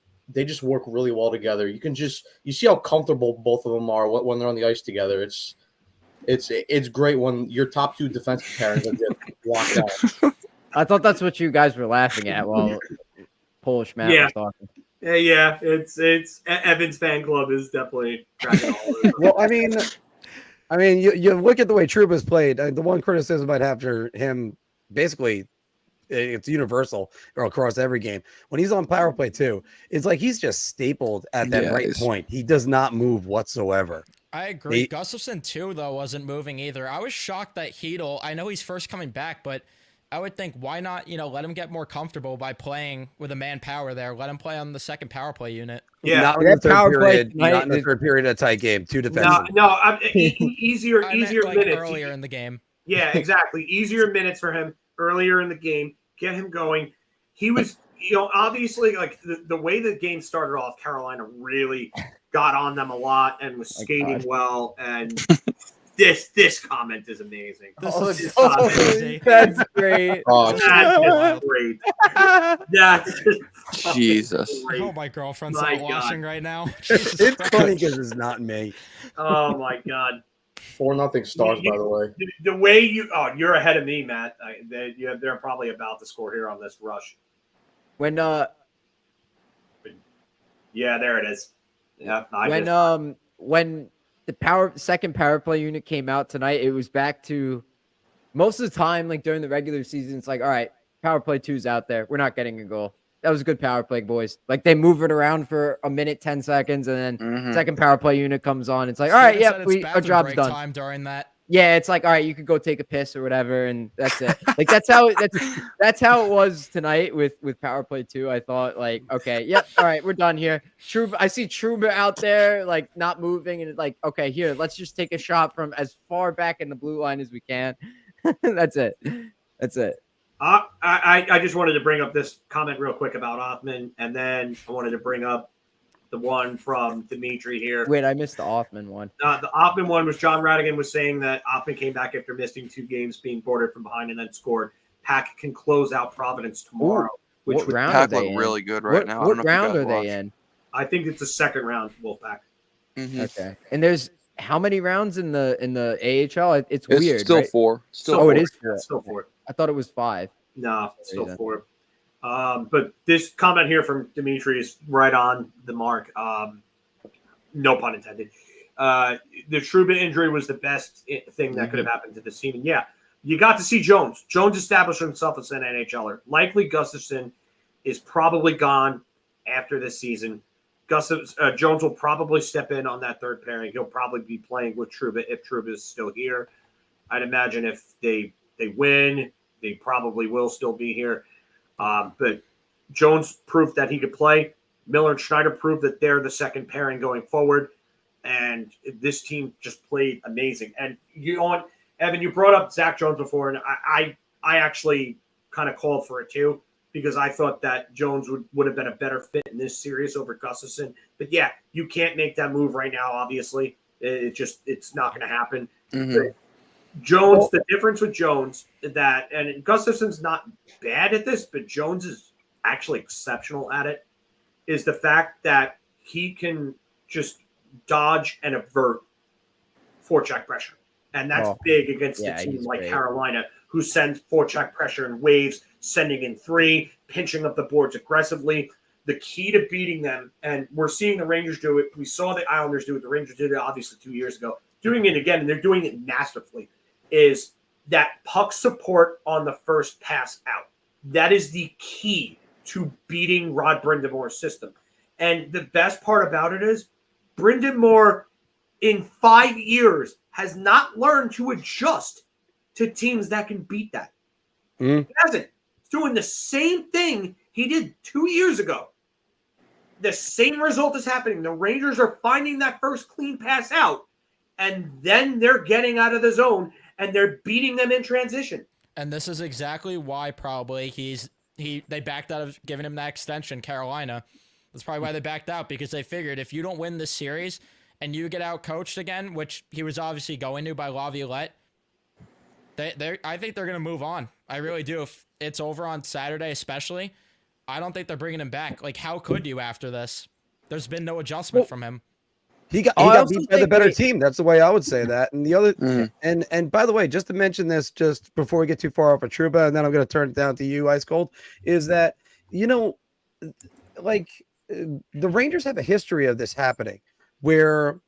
work really well together. You see how comfortable both of them are when they're on the ice together. It's great when your top two defensive pairings are just locked out. I thought that's what you guys were laughing at while Polish Matt was talking. Yeah, it's Evan's fan club is definitely cracking all over. Well, I mean, you look at the way Trouba's played. The one criticism I'd have for him, basically, it's universal across every game. When he's on power play too, it's like he's just stapled at that point. He does not move whatsoever. I agree. Gustafson too, though, wasn't moving either. I was shocked that Heedle. I know he's first coming back, but I would think, why not, let him get more comfortable by playing with a man power there. Let him play on the second power play unit. Yeah, not in the third period. Not in the third period of a tight game. Two defensemen. No, easier like minutes earlier in the game. Yeah, exactly. Easier minutes for him earlier in the game. Get him going. He was, obviously, like the way the game started off, Carolina really got on them a lot and was skating well. And this comment is amazing. That's great. That's great. That's Jesus. great. Oh, my girlfriend's My not watching right now. It's funny because it's not me. Oh my God. 4-0 Stars, by the way. The way you're ahead of me, Matt. They're probably about to score here on this rush. When Yeah, there it is. Yeah. When the second power play unit came out tonight, it was back to most of the time, like during the regular season, it's like, all right, power play 2's out there. We're not getting a goal. That was a good power play, boys. Like they move it around for a minute, 10 seconds, and then second power play unit comes on. It's like, all right, our job's done. Time during that. Yeah, it's like, all right, you could go take a piss or whatever, and that's it. Like that's how it was tonight with Power Play 2. I thought like, okay, yep, all right, we're done here. I see Trouba out there like not moving, and it's like, okay, here, let's just take a shot from as far back in the blue line as we can. That's it. That's it. I just wanted to bring up this comment real quick about Othman, and then I wanted to bring up the one from Dimitri here. Wait, I missed the Othman one. The Othman one was John Radigan was saying that Othman came back after missing 2 games, being boarded from behind, and then scored. Pack can close out Providence tomorrow. What Which would, round Pack are they look in? really good right now. I don't What know if you round guys are they watched. in? I think it's the second round, Wolfpack. Mhm. Okay. And there's how many rounds in the AHL? It's weird. It's still right? 4. Still Oh, 4. it is Yeah, 4. it's still 4. I thought it was 5. No, it's still Reason. 4. But this comment here from Dimitri is right on the mark. No pun intended. The Trouba injury was the best thing that could have happened to this team. And yeah, you got to see Jones. Jones established himself as an NHLer. Likely Gustafson is probably gone after this season. Jones will probably step in on that third pairing. He'll probably be playing with Trouba if Trouba is still here. I'd imagine if they win, they probably will still be here. But Jones proved that he could play. Miller and Schneider proved that they're the second pairing going forward. And this team just played amazing. And Evan, you brought up Zach Jones before, and I actually kind of called for it too, because I thought that Jones would have been a better fit in this series over Gustafson. But yeah, you can't make that move right now, obviously. It's not going to happen. Mhm. Jones, the difference with Jones and Gustafson's not bad at this, but Jones is actually exceptional at it, is the fact that he can just dodge and avert forecheck pressure. And that's big against a team like Carolina, who sends forecheck pressure in waves, sending in 3, pinching up the boards aggressively. The key to beating them, and we're seeing the Rangers do it. We saw the Islanders do it. The Rangers did it obviously 2 years ago. Doing it again, and they're doing it masterfully, is that puck support on the first pass out. That is the key to beating Rod Brindamore's system. And the best part about it is Brindamore in 5 years has not learned to adjust to teams that can beat that. He hasn't. He's doing the same thing he did 2 years ago. The same result is happening. The Rangers are finding that first clean pass out, and then they're getting out of the zone, and they're beating them in transition. And this is exactly why probably they backed out of giving him that extension, Carolina. That's probably why they backed out, because they figured if you don't win this series and you get out coached again, which he was obviously going to by Laviolette, I think they're going to move on. I really do. If it's over on Saturday especially, I don't think they're bringing him back. Like, how could you after this? There's been no adjustment from him. He got beat by the better team. That's the way I would say that. And the other, and by the way, just to mention this, just before we get too far off of Trouba, and then I'm going to turn it down to you, Ice Cold, is that, like the Rangers have a history of this happening where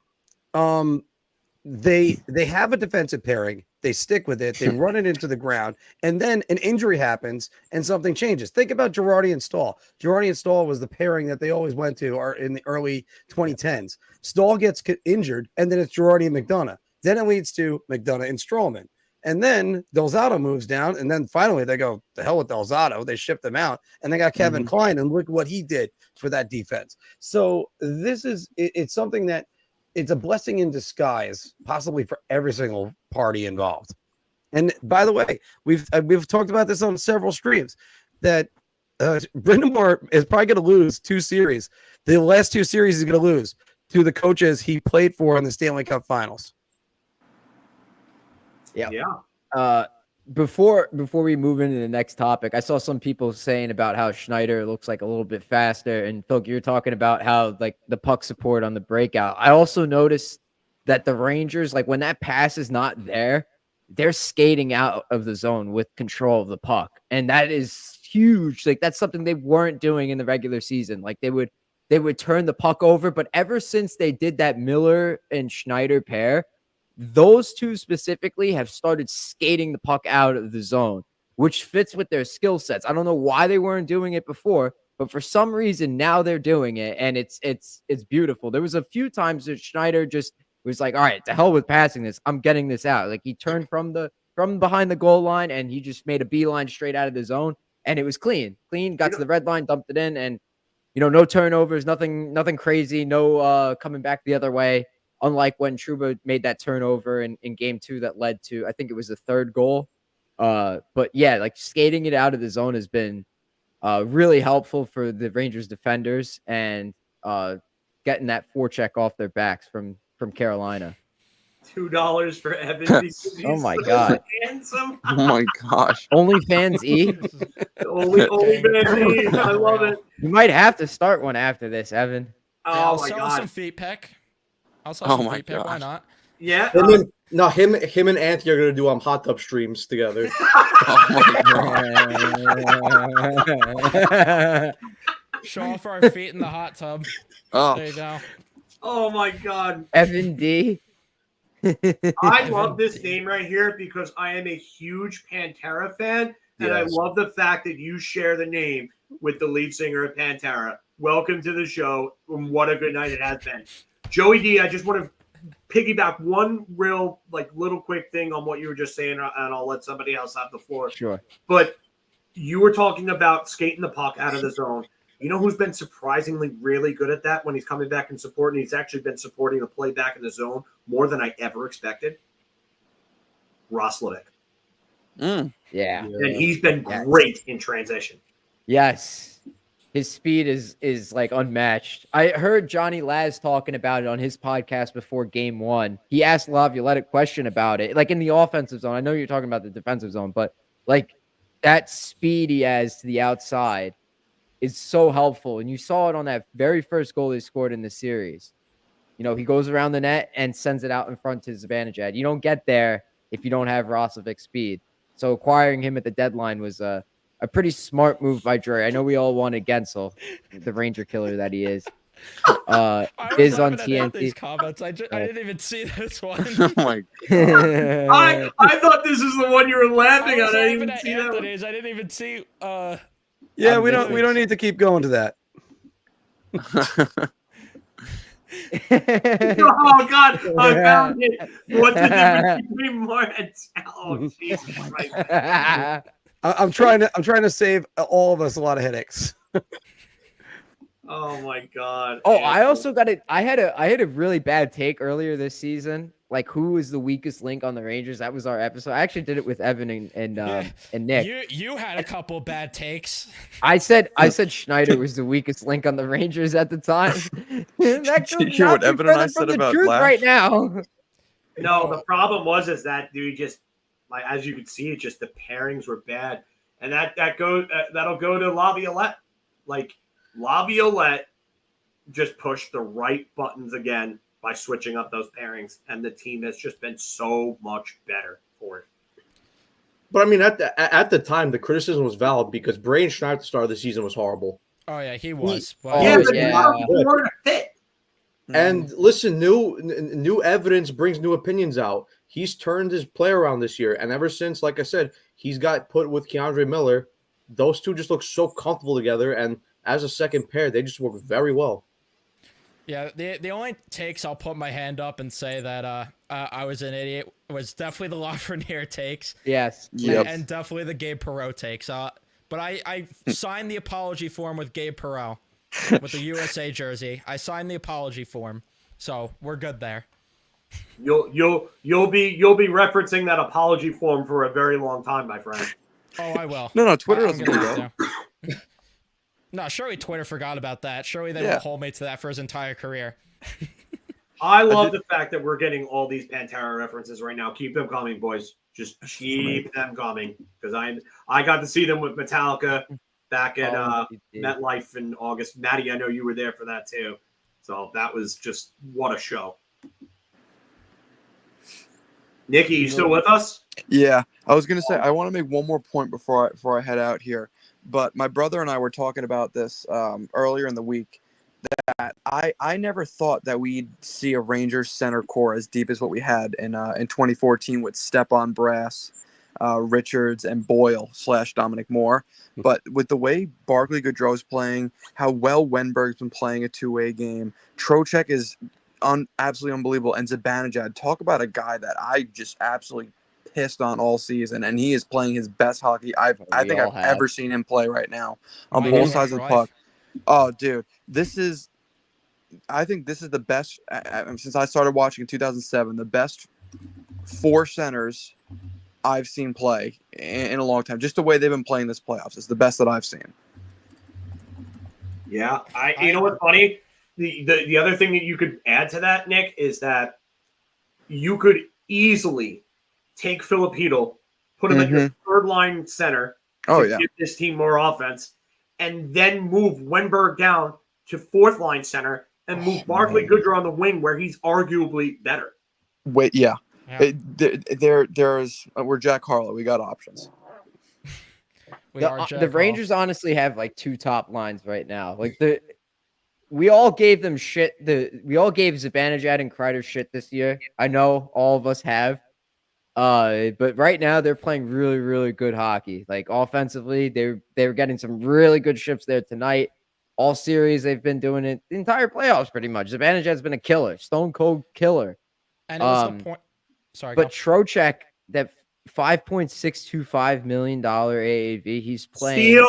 they have a defensive pairing, they stick with it, they run it into the ground, and then an injury happens and something changes. Think about Girardi and Stahl. Girardi and Stahl was the pairing that they always went to in the early 2010s. Stahl gets injured, and then it's Girardi and McDonough. Then it leads to McDonough and Stroman. And then Delzato moves down, and then finally they go, the hell with Delzato. They ship them out, and they got Kevin Kline, and look what he did for that defense. So it's something that it's a blessing in disguise, possibly for every single party involved. And by the way, we've talked about this on several streams, that Brindamore is probably going to lose 2 series. The last 2 series he's going to lose to the coaches he played for in the Stanley Cup Finals. Yeah. Before we move into the next topic, I saw some people saying about how Schneider looks like a little bit faster, and Phil, you're talking about how like the puck support on the breakout. I also noticed that the Rangers, like when that pass is not there, they're skating out of the zone with control of the puck, and that is huge. Like that's something they weren't doing in the regular season. Like they would turn the puck over, but ever since they did that Miller and Schneider pair, those two specifically have started skating the puck out of the zone, which fits with their skill sets. I don't know why they weren't doing it before, but for some reason now they're doing it, and it's beautiful. There was a few times that Schneider just was like, all right, to hell with passing this. I'm getting this out. Like he turned from behind the goal line and he just made a beeline straight out of the zone, and it was clean. Got to the red line, dumped it in, and no turnovers, nothing crazy, no coming back the other way. Unlike when Trouba made that turnover in game 2 that led to, I think it was the 3rd goal. But yeah, like skating it out of the zone has been really helpful for the Rangers defenders, and getting that forecheck off their backs from Carolina. $2 for Evan. Oh my God. Handsome. Oh my gosh. OnlyFans E. Only fans E. I love it. You might have to start one after this, Evan. I'll Oh my sell God. some feet pick. I'll sell Oh some my feet pick. Why gosh. not? Yeah. Him and Anthony are gonna do hot tub streams together. Oh my god. Show off our feet in the hot tub. Oh, There you go. Oh my God. Evan D. I love this name right here because I am a huge Pantera fan, and I Yes. love the fact that you share the name with the lead singer of Pantera. Welcome to the show, and what a good night it has been. Joey D, I just want to piggyback one real, little quick thing on what you were just saying, and I'll let somebody else have the floor. Sure. But you were talking about skating the puck out of the zone. You know who's been surprisingly really good at that when he's coming back and supporting? He's actually been supporting the play back in the zone more than I ever expected. Roslovic. Yeah. And he's been great in transition. Yes. His speed is like unmatched. I heard Johnny Laz talking about it on his podcast before game 1. He asked Laviolette a question about it, like in the offensive zone. I know you're talking about the defensive zone, but like that speed he has to the outside is so helpful. And you saw it on that very first goal he scored in the series. He goes around the net and sends it out in front to his advantage ad. You don't get there if you don't have Roslovic's speed. So acquiring him at the deadline was a pretty smart move by Drury. I know we all wanted Gensel, the Ranger killer that he is. I was Is on laughing at these TNT. comments. I didn't even see this one. oh my god. I thought this was the one you were laughing I was at. I didn't laughing even at see that one. Anthony's. I didn't even see. Yeah, I'm we missing- don't need to keep going to that. Oh God! I found it. What's the difference between more and oh Jesus Christ! I'm trying to save all of us a lot of headaches. Oh my God! Oh, I also got it. I had a really bad take earlier this season. Like, who is the weakest link on the Rangers? That was our episode. I actually did it with Evan and Nick. You had a couple bad takes. I said Schneider was the weakest link on the Rangers at the time. That you could hear not what be Evan and I further said from the about truth Lash? right now. No, the problem was that dude just as you could see, it just the pairings were bad, and that'll go to Laviolette. Like Laviolette just pushed the right buttons again by switching up those pairings, and the team has just been so much better for it. But I mean, at the time, the criticism was valid because Brain Schneider at the start of the season was horrible. Oh yeah, he was. Oh, But Yeah, but yeah. now people weren't a fit. And listen, new evidence brings new opinions out. He's turned his play around this year, and ever since, like I said, he's got put with Keandre Miller. Those two just look so comfortable together, and as a second pair, they just work very well. yeah, the only takes I'll put my hand up and say that I was an idiot was definitely the Lafreniere takes. Yes. Yep. And definitely the Gabe Perreault takes. But I signed the apology form with Gabe Perreault with the USA jersey. I signed the apology form, so we're good there. You'll be referencing that apology form for a very long time, my friend. Oh, I will. No, Twitter I'm doesn't gonna do have to. No, surely Twitter forgot about that. Surely they Yeah. were wholemate to that for his entire career. I love the fact that we're getting all these Pantera references right now. Keep them coming, boys. Just keep them coming, because I got to see them with Metallica back at MetLife in August. Maddie, I know you were there for that too. So that was just what a show. Nikki, you still with us? Yeah, I was gonna say I want to make one more point before I head out here. But my brother and I were talking about this earlier in the week. That I never thought that we'd see a Rangers center core as deep as what we had in 2014 with Stepan Brass, Richards, and Boyle / Dominic Moore. But with the way Barclay Goodrow's playing, how well Wenberg's been playing a two-way game, Trocheck is absolutely unbelievable. And Zibanejad, talk about a guy that I just absolutely pissed on all season, and he is playing his best hockey I think I've ever seen him play right now on both sides of the puck. Oh, dude, I think this is the best since I started watching in 2007. The best 4 centers I've seen play in a long time. Just the way they've been playing this playoffs is the best that I've seen. Yeah, you know what's funny? The other thing that you could add to that, Nick, is that you could easily take Filipino, put him at your third line center to give this team more offense, and then move Wenberg down to fourth line center and move Barclay Goodrow on the wing where he's arguably better. Wait, yeah. We're Jack Harlow. We got options. The Rangers honestly have like 2 top lines right now. Like we all gave them shit. We all gave Zibanejad and Kreider shit this year. I know all of us have. But right now they're playing really, really good hockey. Like offensively, they're getting some really good shifts there tonight. All series they've been doing it the entire playoffs pretty much. Zibanejad's been a killer, stone cold killer. And it was the point. Sorry, but Trocheck, that $5.625 million AAV, he's playing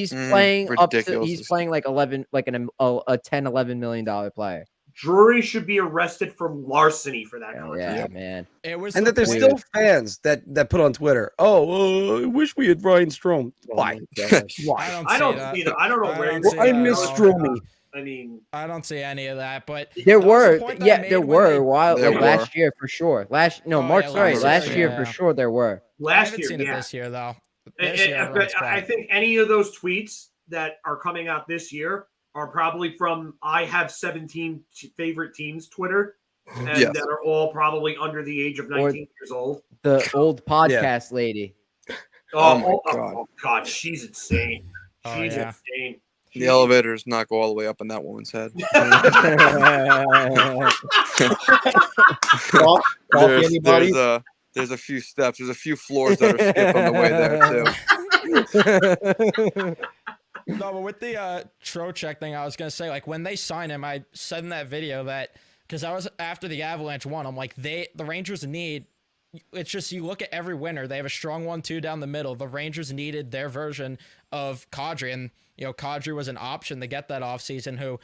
playing up to he's playing like 11, like a $10-11 million player. Drury should be arrested for larceny for that contract. Yeah, man. And that there's still fans that put on Twitter, I wish we had Ryan Strome. Why? Why? I don't see that. I don't know where. I miss Stromey. I mean, I don't see any of that, but there were a while last year for sure. Mark's right. Last year for sure there were. Last year, seen it this year though. I think any of those tweets that are coming out this year are probably from I have 17 favorite teams Twitter, and that are all probably under the age of 19 years old. The old podcast lady. Oh God, she's insane. She's insane. The elevator does not go all the way up in that woman's head. There's a few steps. There's a few floors that are skipped on the way there too. No, but with the Trocheck thing, I was gonna say, like, when they signed him, I said in that video that because I was after the Avalanche won, I'm like, the Rangers need. It's just you look at every winner, they have a strong 1-2 down the middle. The Rangers needed their version of Kadri, and Kadri was an option to get that offseason, who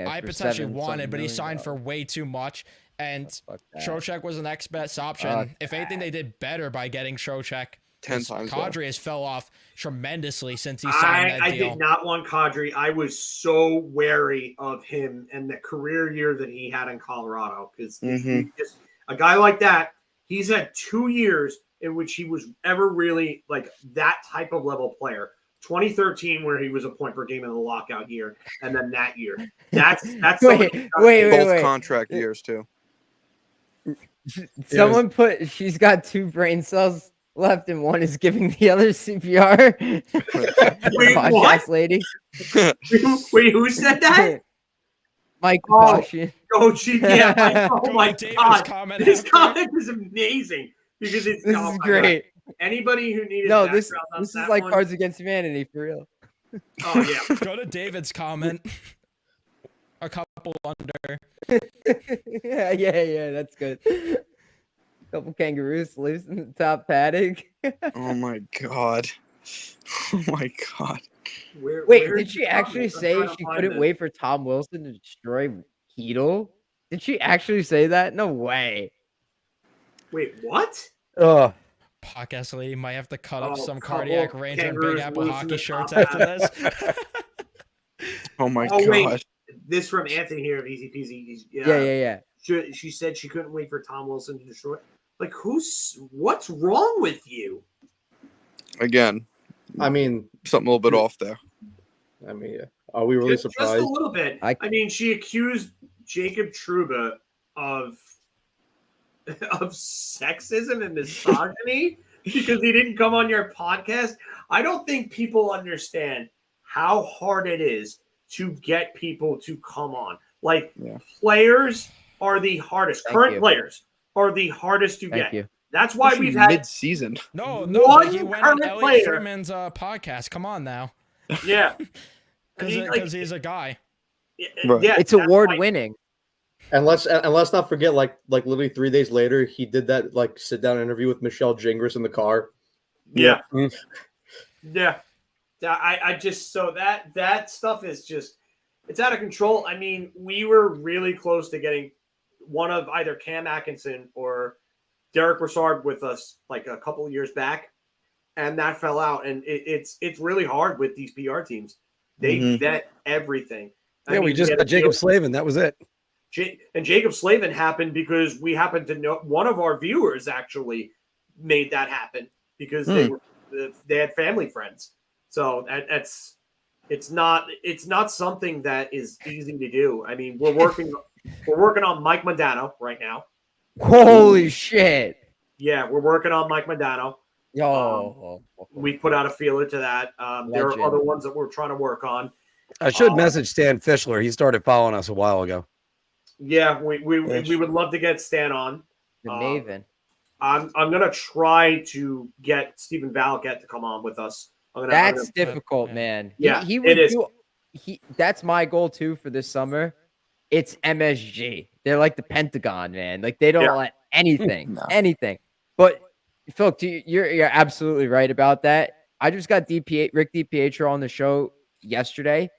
I potentially wanted, but he signed for way too much. And Trocheck was the next best option. If anything, they did better by getting Trocheck. 10 times. Kadri has fell off tremendously since he signed that deal. I did not want Kadri. I was so wary of him and the career year that he had in Colorado because a guy like that. He's had 2 years in which he was ever really like that type of level player. 2013, where he was a point per game in the lockout year, and then that year. That's wait. Contract years too. Someone put she's got 2 brain cells left, and one is giving the other CPR. Wait, what? Lady. Wait, who said that? Mike Passion. Oh, oh my God. This comment is amazing because it's this is great. God. Anybody who needed this is like Cards Against Humanity for real. Oh yeah. Go to David's comment. A couple under. yeah, that's good. A couple kangaroos loose in the top paddock. Oh my God. Oh my God. Wait, did she actually say she couldn't wait for Tom Wilson to destroy Ketel? Did she actually say that? No way. Wait, what? Podcast lady might have to cut up some cardiac Ranger and Big Apple hockey shirts after this. Oh my God. Wait. This from Anthony here of Easy Peasy. Yeah. She said she couldn't wait for Tom Wilson to destroy. Like, what's wrong with you? Again, I mean, something a little bit off there. I mean, are we really surprised? Just a little bit. I mean, she accused Jacob Trouba of sexism and misogyny because he didn't come on your podcast. I don't think people understand how hard it is to get people to come on. Like, players are the hardest. Current players are the hardest to get. You. That's why we've had mid-season. No, one he went current on Elliot player. Freeman's podcast. Come on now. Yeah, because he's a guy. Right. Yeah, it's award winning. And let's not forget, like literally 3 days later, he did that like sit down interview with Michelle Gingras in the car. Yeah. Mm. Yeah. I just, so that stuff is just, it's out of control. I mean, we were really close to getting one of either Cam Atkinson or Derek Brassard with us like a couple of years back, and that fell out. And it's really hard with these PR teams. They vet everything. Yeah, we just got Jacob Slavin. That was it. And Jacob Slavin happened because we happened to know one of our viewers actually made that happen because they had family friends. So it's not something that is easy to do. I mean, we're working on Mike Modano right now. Holy shit. Yeah, we're working on Mike Modano. Yo. We put out a feeler to that. There are Legend. other ones that we're trying to work on. I should message Stan Fischler. He started following us a while ago. Yeah, we would love to get Stan on. The Maven. I'm gonna try to get Stephen Valquette to come on with us. That's difficult, man. Yeah, he would it is. That's my goal too for this summer. It's MSG. They're like the Pentagon, man. Like they don't let anything. But Phil, you're absolutely right about that. I just got Rick DiPietro on the show yesterday.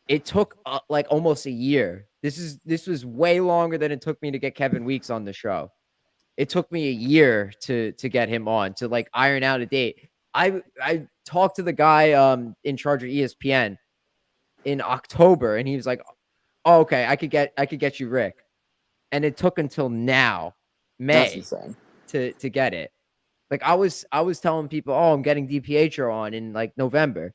It took like almost a year. This was way longer than it took me to get Kevin Weeks on the show. It took me a year to get him on, to like iron out a date. I talked to the guy in charge of ESPN in October, and he was like, "Oh, okay, I could get you Rick," and it took until now, May, to get it. Like I was telling people, "Oh, I'm getting DiPietro on in like November,"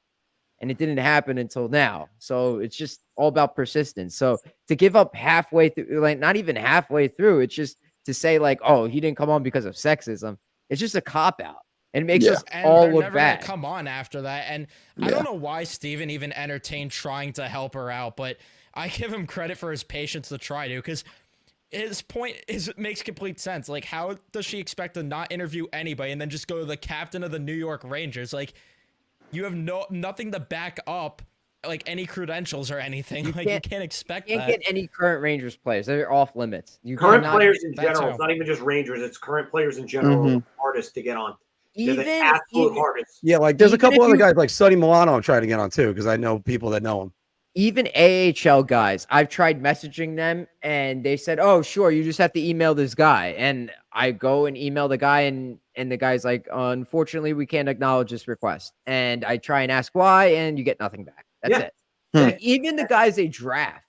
and it didn't happen until now. So it's just all about persistence. So to give up halfway through, like not even halfway through, it's just to say like, "Oh, he didn't come on because of sexism." It's just a cop out. And it makes us all look bad. Come on after that. And I don't know why Steven even entertained trying to help her out, but I give him credit for his patience to try to, because his point makes complete sense. Like, how does she expect to not interview anybody and then just go to the captain of the New York Rangers? Like, you have nothing to back up like any credentials or anything. You can't expect that. You can't get any current Rangers players. They're off limits. Current players in general. It's not even just Rangers. It's current players in general. Hardest to get on. They're the absolute hardest. Yeah, like there's a couple other guys like Sonny Milano I'm trying to get on too, because I know people that know him. Even AHL guys, I've tried messaging them and they said, "Oh, sure, you just have to email this guy." And I go and email the guy, and the guy's like, "Unfortunately, we can't acknowledge this request." And I try and ask why, and you get nothing back. That's it. Like, even the guys they draft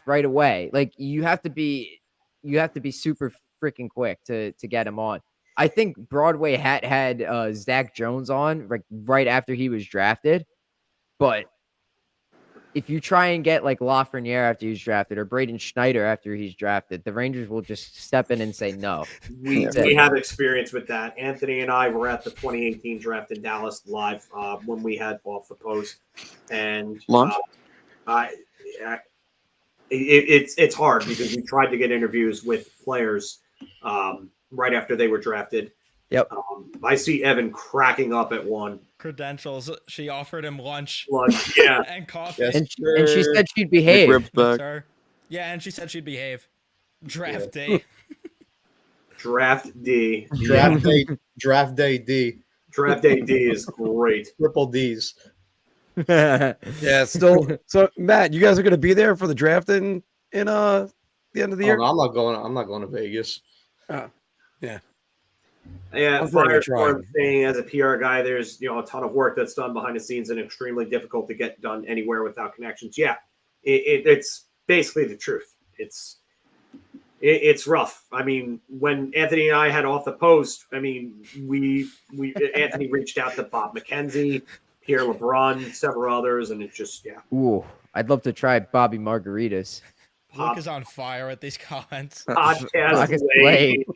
right away, like you have to be super freaking quick to get him on. I think Broadway had Zach Jones on like right after he was drafted, but if you try and get like Lafreniere after he's drafted or Braden Schneider after he's drafted, the Rangers will just step in and say no. We have experience with that. Anthony and I were at the 2018 draft in Dallas live when we had Off the Post, and it's hard because we tried to get interviews with players right after they were drafted. Yep. I see Evan cracking up at one. Credentials. She offered him lunch, yeah, and coffee. And she said she'd behave. Yeah, and she said she'd behave. Draft day. Draft D. Draft day D. Draft day D is great. Triple D's. Yeah, still. So Matt, you guys are going to be there for the draft in the end of the year? No, I'm not going to Vegas. Oh, yeah. Yeah, saying as a PR guy, there's a ton of work that's done behind the scenes and extremely difficult to get done anywhere without connections. Yeah, it's basically the truth. It's rough. I mean, when Anthony and I had Off the Post, I mean, we Anthony reached out to Bob McKenzie, Pierre LeBrun, several others, and it's just Ooh, I'd love to try Bobby Margaritas. Luke is on fire with these comments. Podcast Wait.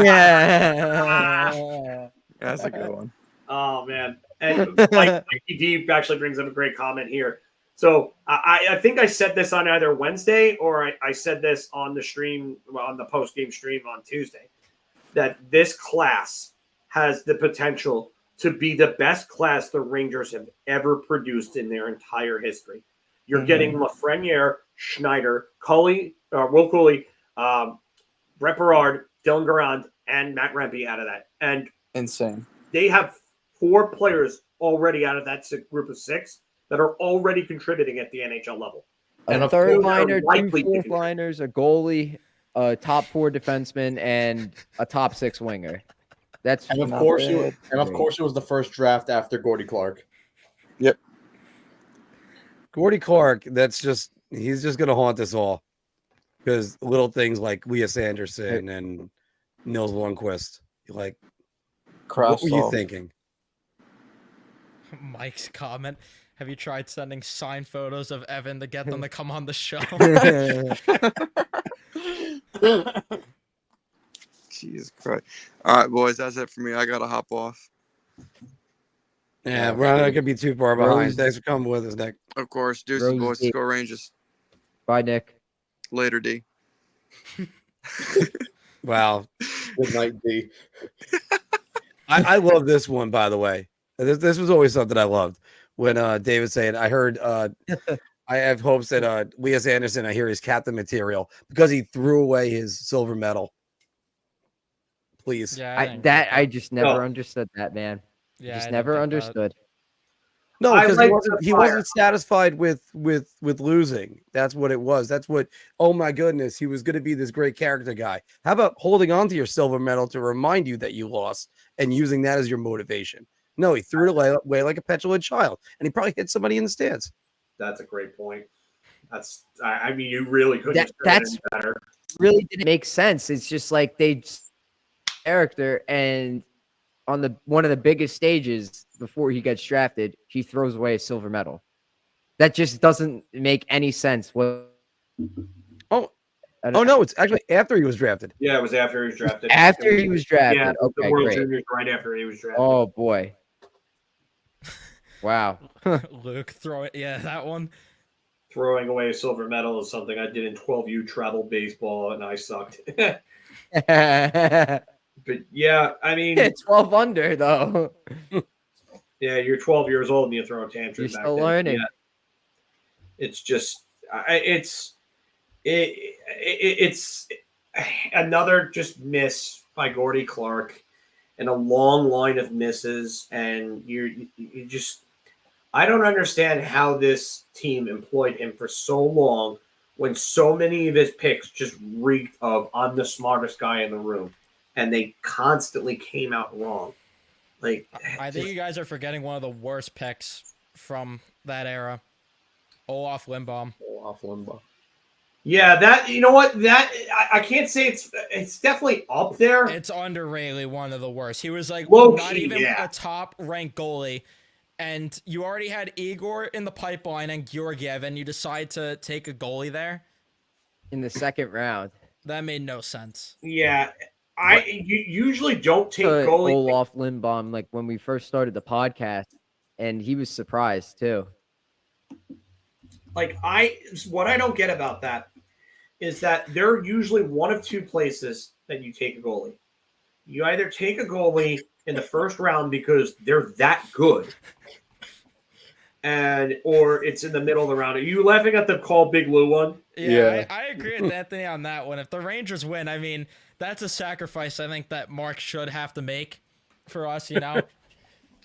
Yeah, that's a good one. Oh man, and like Deep actually brings up a great comment here. So I think I said this on either Wednesday or I said this on the stream, on the post game stream on Tuesday, that this class has the potential to be the best class the Rangers have ever produced in their entire history. You're getting Lafreniere, Schneider, Will Cooley, Brett Berard, Dylan Garand, and Matt Rempe out of that. And Insane. they have 4 players already out of that group of 6 that are already contributing at the NHL level. And A of third course, liner, 2 likely to fourth be. liners, a goalie, a top 4 defenseman, and a top 6 winger. That's and of not course, bad. it was the first draft after Gordy Clark. Gordy Clark, he's just gonna haunt us all because little things like Leah Sanderson and Nils Lundqvist. Like, what were you thinking? Mike's comment. Have you tried sending signed photos of Evan to get them to come on the show? Jesus Christ. All right, boys, that's it for me. I got to hop off. Yeah, we're not gonna be too far behind. Rose- Thanks for coming with us, Nick. Of course. Deuces, Rose boys. deep. Go Rangers. Bye, Nick. Later, D. Wow. Good night, D. I love this one, by the way. This was always something I loved. When David said, I heard I have hopes that Leah Anderson, I hear, is captain material because he threw away his silver medal. Please. Yeah, I just never understood that, man. yeah, Just I never didn't get that. understood. No, I because like he the wasn't satisfied with losing. That's what it was. That's what, oh my goodness, he was going to be this great character guy. How about holding on to your silver medal to remind you that you lost and using that as your motivation? No, he threw it away like a petulant child, and he probably hit somebody in the stands. That's a great point. I mean, you really couldn't have said it any better. Really didn't make sense. It's just like they character, and on one of the biggest stages before he gets drafted, he throws away a silver medal. That just doesn't make any sense. Oh no, it's actually after he was drafted. Yeah, it was after he was drafted. After he was drafted. Yeah, the Okay, World great. Juniors right after he was drafted. Oh boy. Wow. Luke, throw it. Yeah, that one. Throwing away a silver medal is something I did in 12U travel baseball, and I sucked. But yeah, I mean, 12 under though. yeah, you're 12 years old and you throw a tantrum. You're back still then. learning. Yeah. It's just, it's another just miss by Gordy Clark, and a long line of misses, and you just, I don't understand how this team employed him for so long when so many of his picks just reeked of I'm the smartest guy in the room, and they constantly came out wrong. Like, I think you guys are forgetting one of the worst picks from that era. Olaf Lindbaum. Off Limbo. yeah, that, you know what, that I can't say it's definitely up there. It's underrated one of the worst. He was like Low-key, not even yeah. a top ranked goalie. And you already had Igor in the pipeline and Georgiev, and you decide to take a goalie there? In the second round. That made no sense. Yeah, you usually don't take Put goalie. Olaf Lindbaum, like when we first started the podcast, and he was surprised too. Like, what I don't get about that is that they're usually one of two places that you take a goalie. You either take a goalie in the first round because they're that good, or it's in the middle of the round. Are you laughing at the call Big Lou one? Yeah. I agree with Anthony on that one. If the Rangers win, I mean, that's a sacrifice I think that Marc should have to make for us, you know?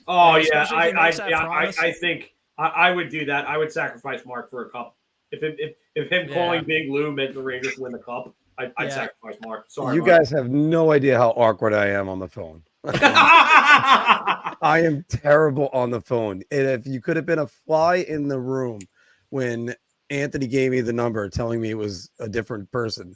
Oh, Yeah, yeah. especially if he makes that promise. I think I would do that. I would sacrifice Marc for a cup. If him calling Big Lou meant the Rangers win the cup, I'd sacrifice Marc. Sorry, You Marc. guys have no idea how awkward I am on the phone. I am terrible on the phone. And if you could have been a fly in the room when Anthony gave me the number telling me it was a different person,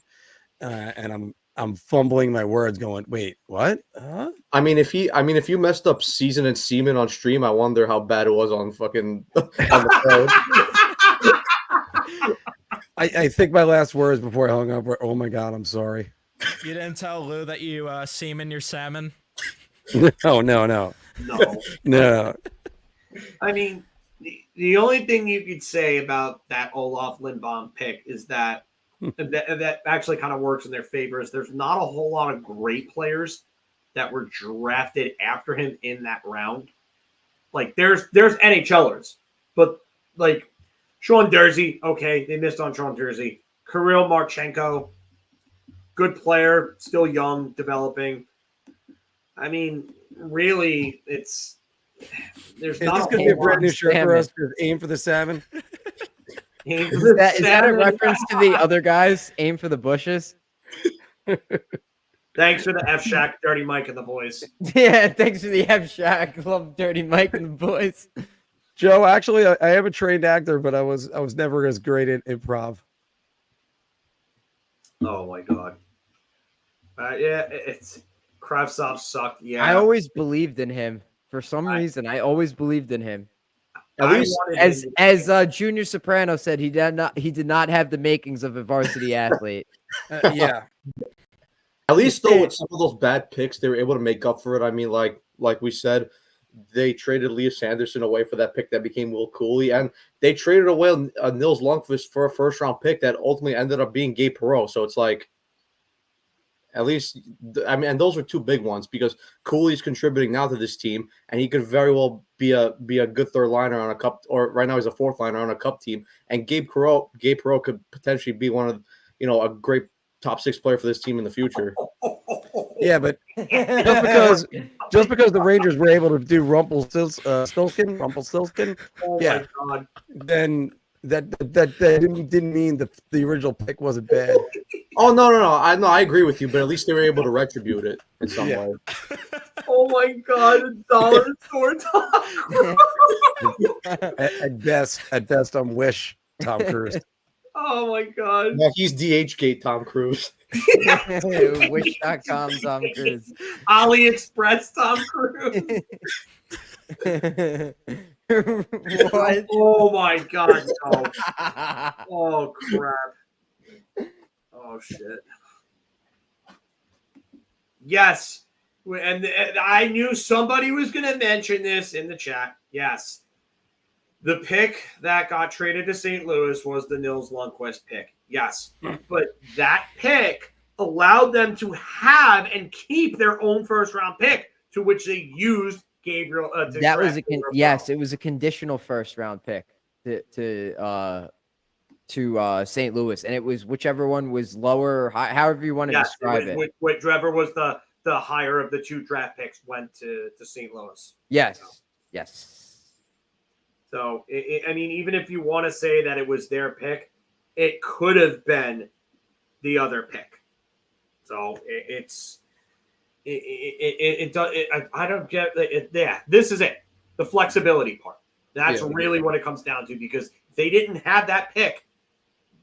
and I'm fumbling my words going, wait, what? Huh? I mean, if you messed up season and semen on stream, I wonder how bad it was on fucking on the phone. I think my last words before I hung up were, oh my God, I'm sorry. You didn't tell Lou that you semen your salmon? No. No. No. I mean, the only thing you could say about that Olaf Lindbaum pick is that that actually kind of works in their favor. Is there's not a whole lot of great players that were drafted after him in that round. Like there's NHLers, but like Sean Dursey, okay, they missed on Sean Dursey. Kirill Marchenko, good player, still young, developing. I mean, really, there's Is not this a going to be a whole brand new lot. shirt for us? Aim for the salmon. Aim for Is the that a salmon. reference to the other guys? Aim for the bushes. Thanks for the F Shack, Dirty Mike, and the boys. Yeah, thanks for the F Shack. Love Dirty Mike and the boys. Joe, actually, I am a trained actor, but I was never as great at improv. Oh my god. Yeah, it's Kravtsov sucked. Yeah, I always believed in him for some reason. I always believed in him. At least As Junior Soprano said, he did not have the makings of a varsity athlete. Yeah. At least though, with some of those bad picks, they were able to make up for it. I mean, like we said, they traded Elias Sanderson away for that pick that became Will Cooley, and they traded away Nils Lundqvist for a first-round pick that ultimately ended up being Gabe Perreault. So it's like, at least, I mean, and those were two big ones because Cooley's contributing now to this team, and he could very well be a good third liner on a cup, or right now he's a fourth liner on a cup team. And Gabe Perreault could potentially be one of, a great top 6 player for this team in the future. Yeah, but just because the Rangers were able to do Rumpelstiltskin, oh yeah, my god. then that didn't mean the original pick wasn't bad. Oh no! I agree with you, but at least they were able to retribute it in some way. Oh my god, dollar store Tom Cruise. At best, I'm Wish Tom Cruise. Oh my god. No, he's DHgate Tom Cruise. Wish.com Tom Cruise. AliExpress Tom Cruise. What? Oh my god, no. Oh crap. Oh shit. Yes. And I knew somebody was going to mention this in the chat. Yes. The pick that got traded to St. Louis was the Nils Lundqvist pick. Yes. But that pick allowed them to have and keep their own first round pick, to which they used Gabriel. That was yes, it was a conditional first round pick to St. Louis, and it was whichever one was lower or high, however you want to describe it. Whichever was the higher of the 2 draft picks went to St. Louis. Yes. So. Yes. So, I mean, even if you want to say that it was their pick, it could have been the other pick. So, I don't get it. Yeah, this is it. The flexibility part. That's really what it comes down to, because if they didn't have that pick,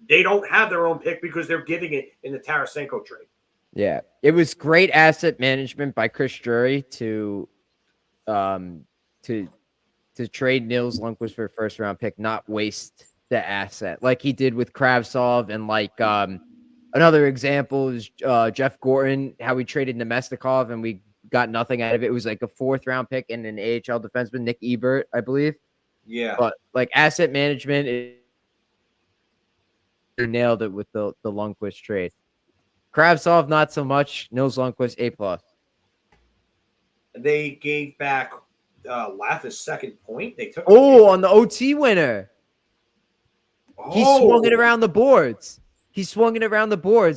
they don't have their own pick because they're giving it in the Tarasenko trade. Yeah, it was great asset management by Chris Drury to trade Nils Lundqvist for a first round pick, not waste the asset like he did with Kravtsov. And like another example is Jeff Gorton, how we traded Nemestikov and we got nothing out of it. It was like a 4th round pick and an AHL defenseman, Nick Ebert, I believe. Yeah. But like asset management, nailed it with the Lundqvist trade. Kravtsov, not so much. Nils Lundqvist, A+. They gave back Lath's second point. They took on the OT winner. He swung it around the boards.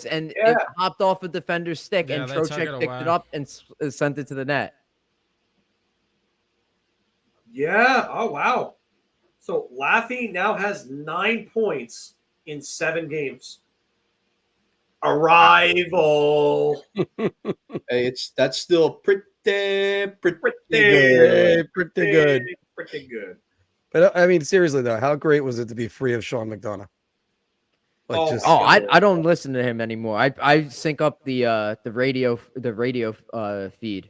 And it hopped off a defender's stick, and Trocheck picked it up and sent it to the net. Yeah. Oh, wow. So Laffy now has 9 points in 7 games. Arrival. Hey, that's still pretty good. Pretty good. Pretty good. But I mean, seriously though, how great was it to be free of Sean McDonough? I don't listen to him anymore. I sync up the radio feed.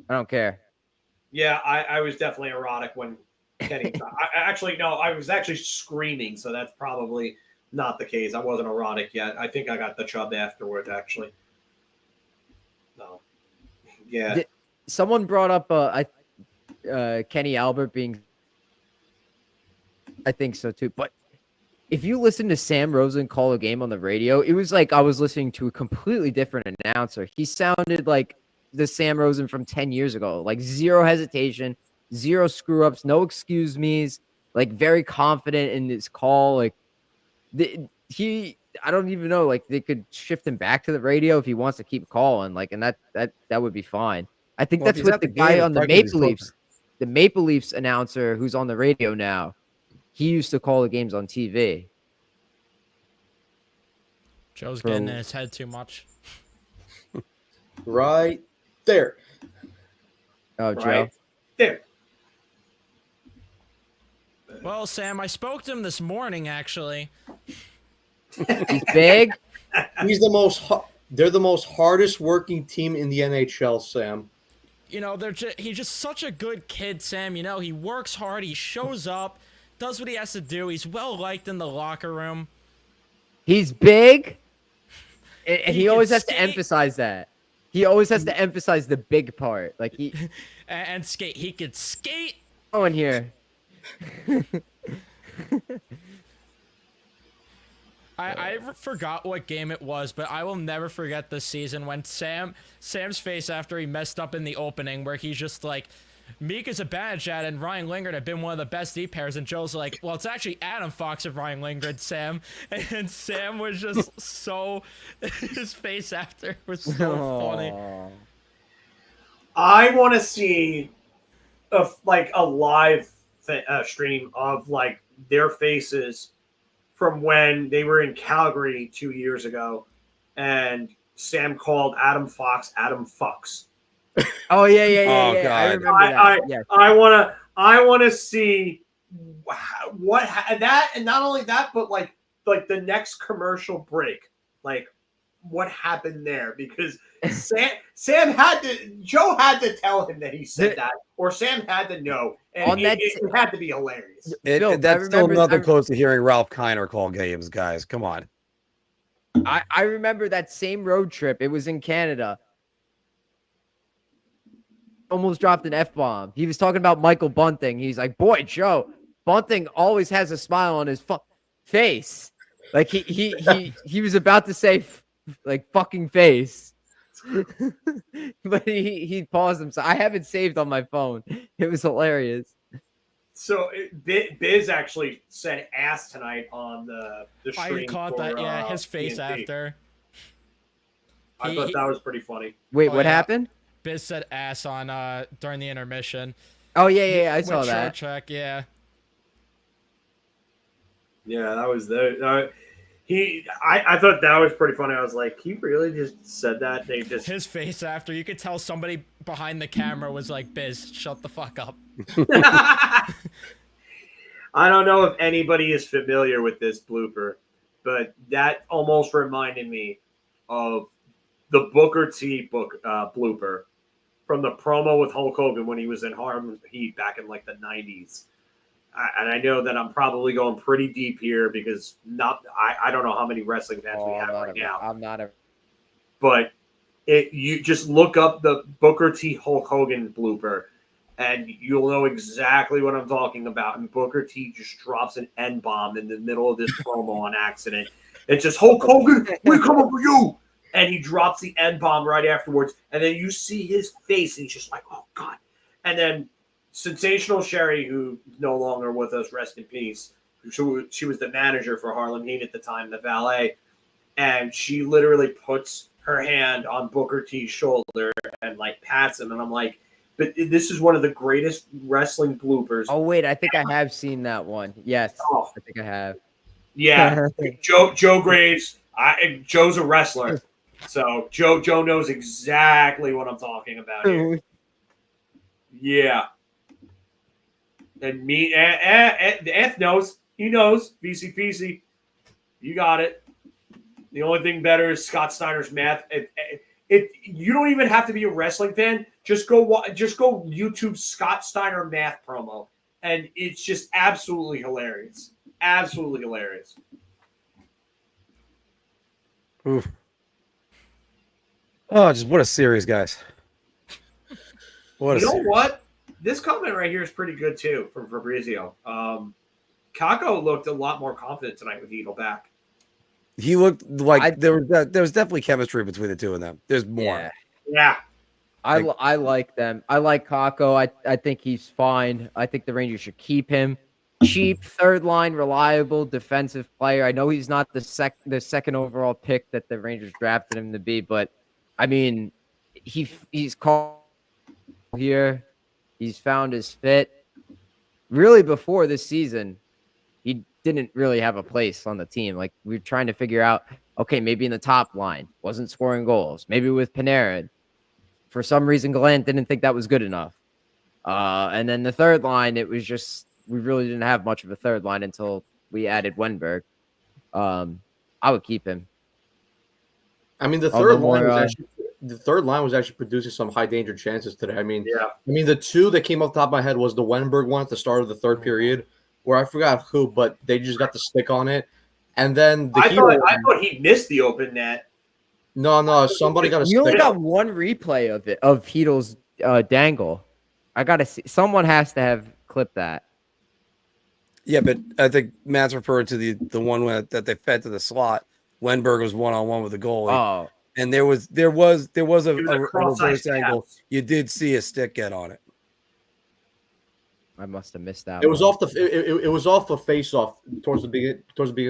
I don't care. Yeah, I was definitely erotic when Kenny. I was actually screaming, so that's probably not the case. I wasn't erotic yet. I think I got the chub afterwards, actually. No. Yeah. Someone brought up Kenny Albert being. I think so too. But if you listen to Sam Rosen call a game on the radio, it was like I was listening to a completely different announcer. He sounded like the Sam Rosen from 10 years ago. Like zero hesitation, zero screw ups, no excuse me's. like very confident in his call. Like I don't even know. Like they could shift him back to the radio if he wants to keep calling. Like, and that would be fine. I think Well, if that's he's what at the the guy game, on the it's probably 'cause he's Maple Leafs, the Maple Leafs announcer who's on the radio now. He used to call the games on TV. Joe's getting in his head too much. Right there. Oh, Joe. Right there. Well, Sam, I spoke to him this morning, actually. He's big. He's they're the most hardest working team in the NHL, Sam. You know, he's just such a good kid, Sam. You know, he works hard. He shows up, does what he has to do. He's well liked in the locker room. He's big. And He he always can has to skate. emphasize that. He always has to emphasize the big part. Like And skate. He could skate. go in here. I forgot what game it was, but I will never forget this season when Sam's face after he messed up in the opening, where he's just like, Meek is a bad chat, and Ryan Lingard have been one of the best D pairs, and Joe's like, well, it's actually Adam Fox and Ryan Lingard, Sam. And Sam was just so, his face after was so funny. I want to see a live stream of like their faces from when they were in Calgary 2 years ago, and Sam called Adam Fox Adam Fucks. Oh yeah. Oh, I God. remember that. Yeah. I wanna see that, and not only that, but like the next commercial break, like what happened there, because Sam Joe had to tell him that he said that, or Sam had to know, and it had to be hilarious. Bill, That's I still remember- nothing close to hearing Ralph Kiner call games, guys. Come on. I remember that same road trip. It was in Canada. Almost dropped an F-bomb. He was talking about Michael Bunting. He's like, boy, Joe, Bunting always has a smile on his face. Like he was about to say like fucking face. But he paused himself. I have it saved on my phone. It was hilarious. So Biz actually said ass tonight on the stream. I caught that, yeah, his face TNT. after. I thought that was pretty funny. Wait, Oh, what yeah. happened? Biz said ass on during the intermission. Oh yeah, I saw With that. Check, yeah. Yeah, that was the I thought that was pretty funny. I was like, he really just said that? They just His face after, you could tell somebody behind the camera was like, Biz, shut the fuck up. I don't know if anybody is familiar with this blooper, but that almost reminded me of the Booker T blooper from the promo with Hulk Hogan when he was in Harlem Heat back in like the 90s. And I know that I'm probably going pretty deep here because I don't know how many wrestling fans we have right now. I'm not a. But you just look up the Booker T Hulk Hogan blooper, and you'll know exactly what I'm talking about. And Booker T just drops an N-bomb in the middle of this promo on accident. It's just, Hulk Hogan, we coming for you. And he drops the N-bomb right afterwards. And then you see his face, and he's just like, oh, God. And then Sensational Sherry, who no longer with us, rest in peace. She was the manager for Harlem Heat at the time, the valet. And she literally puts her hand on Booker T's shoulder and like pats him. And I'm like, but this is one of the greatest wrestling bloopers. Oh wait, I think I have seen that one. Yes, Oh. I think I have. Yeah, Joe Graves. Joe's a wrestler, so Joe knows exactly what I'm talking about here. Yeah, and me, F knows. He knows. VCPC, you got it. The only thing better is Scott Steiner's math. If you don't even have to be a wrestling fan, just go YouTube Scott Steiner math promo, and it's just absolutely hilarious. Absolutely hilarious. Oof. Oh, just what a series, guys. What a You know series. what? This comment right here is pretty good too from Fabrizio. Kako looked a lot more confident tonight with Edel back. He looked like there was definitely chemistry between the two of them. There's more. Yeah. Yeah. I like them. I like Kako. I think he's fine. I think the Rangers should keep him. cheap third line, reliable defensive player. I know he's not the second overall pick that the Rangers drafted him to be, but I mean, he's called here. He's found his fit. Really, before this season, he didn't really have a place on the team. Like, we were trying to figure out, okay, maybe in the top line, wasn't scoring goals. Maybe with Panarin. For some reason, Glenn didn't think that was good enough. And then the third line, it was just, we really didn't have much of a third line until we added Wenberg. I would keep him. I mean, the third line was actually producing some high danger chances today. I mean, the two that came off the top of my head was the Wenberg one at the start of the third period, where I forgot who, but they just got the stick on it. And then I thought he missed the open net. No, somebody got a stick. You only got one replay of it, of Heedle's dangle. I gotta see. Someone has to have clipped that. Yeah, but I think Matt's referring to the one that they fed to the slot. Wenberg was 1-on-1 with the goalie. Oh, And there was a cross-ice reverse angle. You did see a stick get on it. I must have missed that. It was off the face-off towards the beginning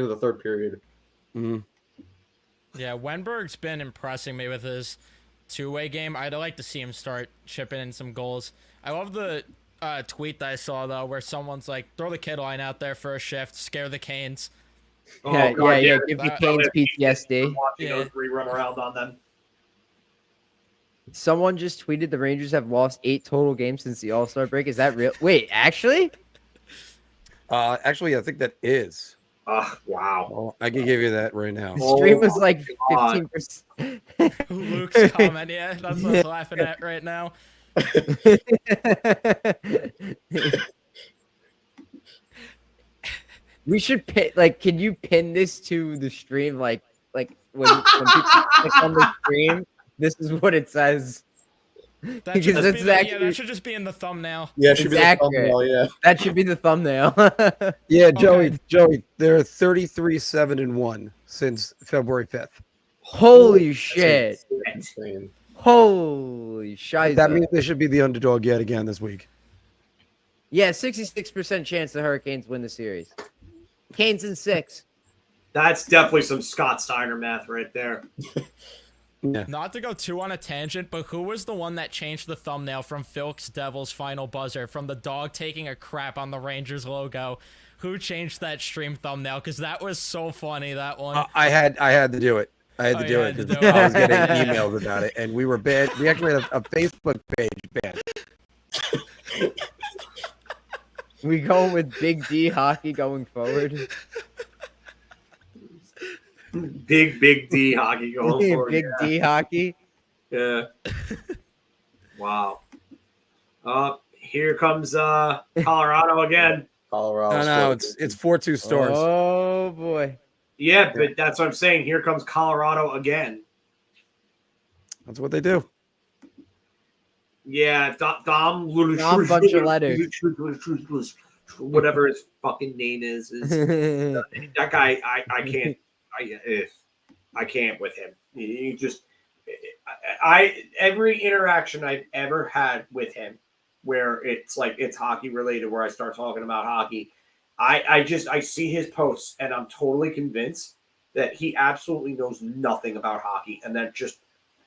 of the third period. Mm-hmm. Yeah, Wenberg's been impressing me with his two-way game. I'd like to see him start chipping in some goals. I love the tweet that I saw, though, where someone's like, throw the kid line out there for a shift, scare the Canes. Yeah, give the Canes PTSD. Watching those three run around on them. Someone just tweeted the Rangers have lost 8 total games since the All-Star break. Is that real? Wait, actually? Actually, I think that is. Wow. Well, I can give you that right now. The stream was like 15%. Luke's comment, yeah, that's what I was laughing at right now. We should pin, like, can you pin this to the stream? Like when people click on the stream, this is what it says. That should just be in the thumbnail. Yeah, it should be the thumbnail, yeah. That should be the thumbnail. Yeah, Joey, they're 33-7-1 since February 5th. Holy shit. Insane. Holy shit. That means they should be the underdog yet again this week. Yeah, 66% chance the Hurricanes win the series. Canes in 6. That's definitely some Scott Steiner math right there. Yeah. Not to go too on a tangent, but who was the one that changed the thumbnail from Phil's Devil's final buzzer from the dog taking a crap on the Rangers logo? Who changed that stream thumbnail? Because that was so funny, that one. I had to do it. I had to do it because I was getting emails about it, and we were banned. We actually had a Facebook page banned. We going with Big D hockey going forward. Big D hockey going forward. Big D hockey. Yeah. Wow. Here comes Colorado again. Colorado. No, it's 4-2 Stars. Oh boy. Yeah, but that's what I'm saying. Here comes Colorado again. That's what they do. Yeah, Dom bunch of letters. Whatever his fucking name is that guy. I can't. I can't with him. He just. Every interaction I've ever had with him, where it's like it's hockey related, where I start talking about hockey, I see his posts and I'm totally convinced that he absolutely knows nothing about hockey, and then just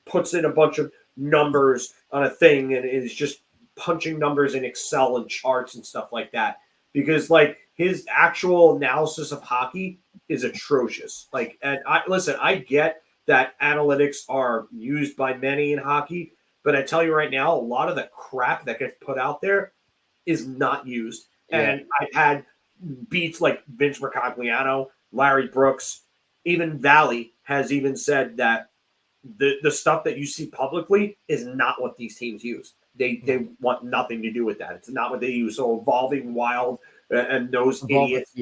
puts in a bunch of numbers on a thing and is just punching numbers in Excel and charts and stuff like that, because like his actual analysis of hockey is atrocious. Like, and I get that analytics are used by many in hockey, but I tell you right now, a lot of the crap that gets put out there is not used. Yeah. And I've had beats like Vince Mercogliano, Larry Brooks, even Valley has even said that the stuff that you see publicly is not what these teams use. They want nothing to do with that. It's not what they use. So Evolving Wild and those idiots,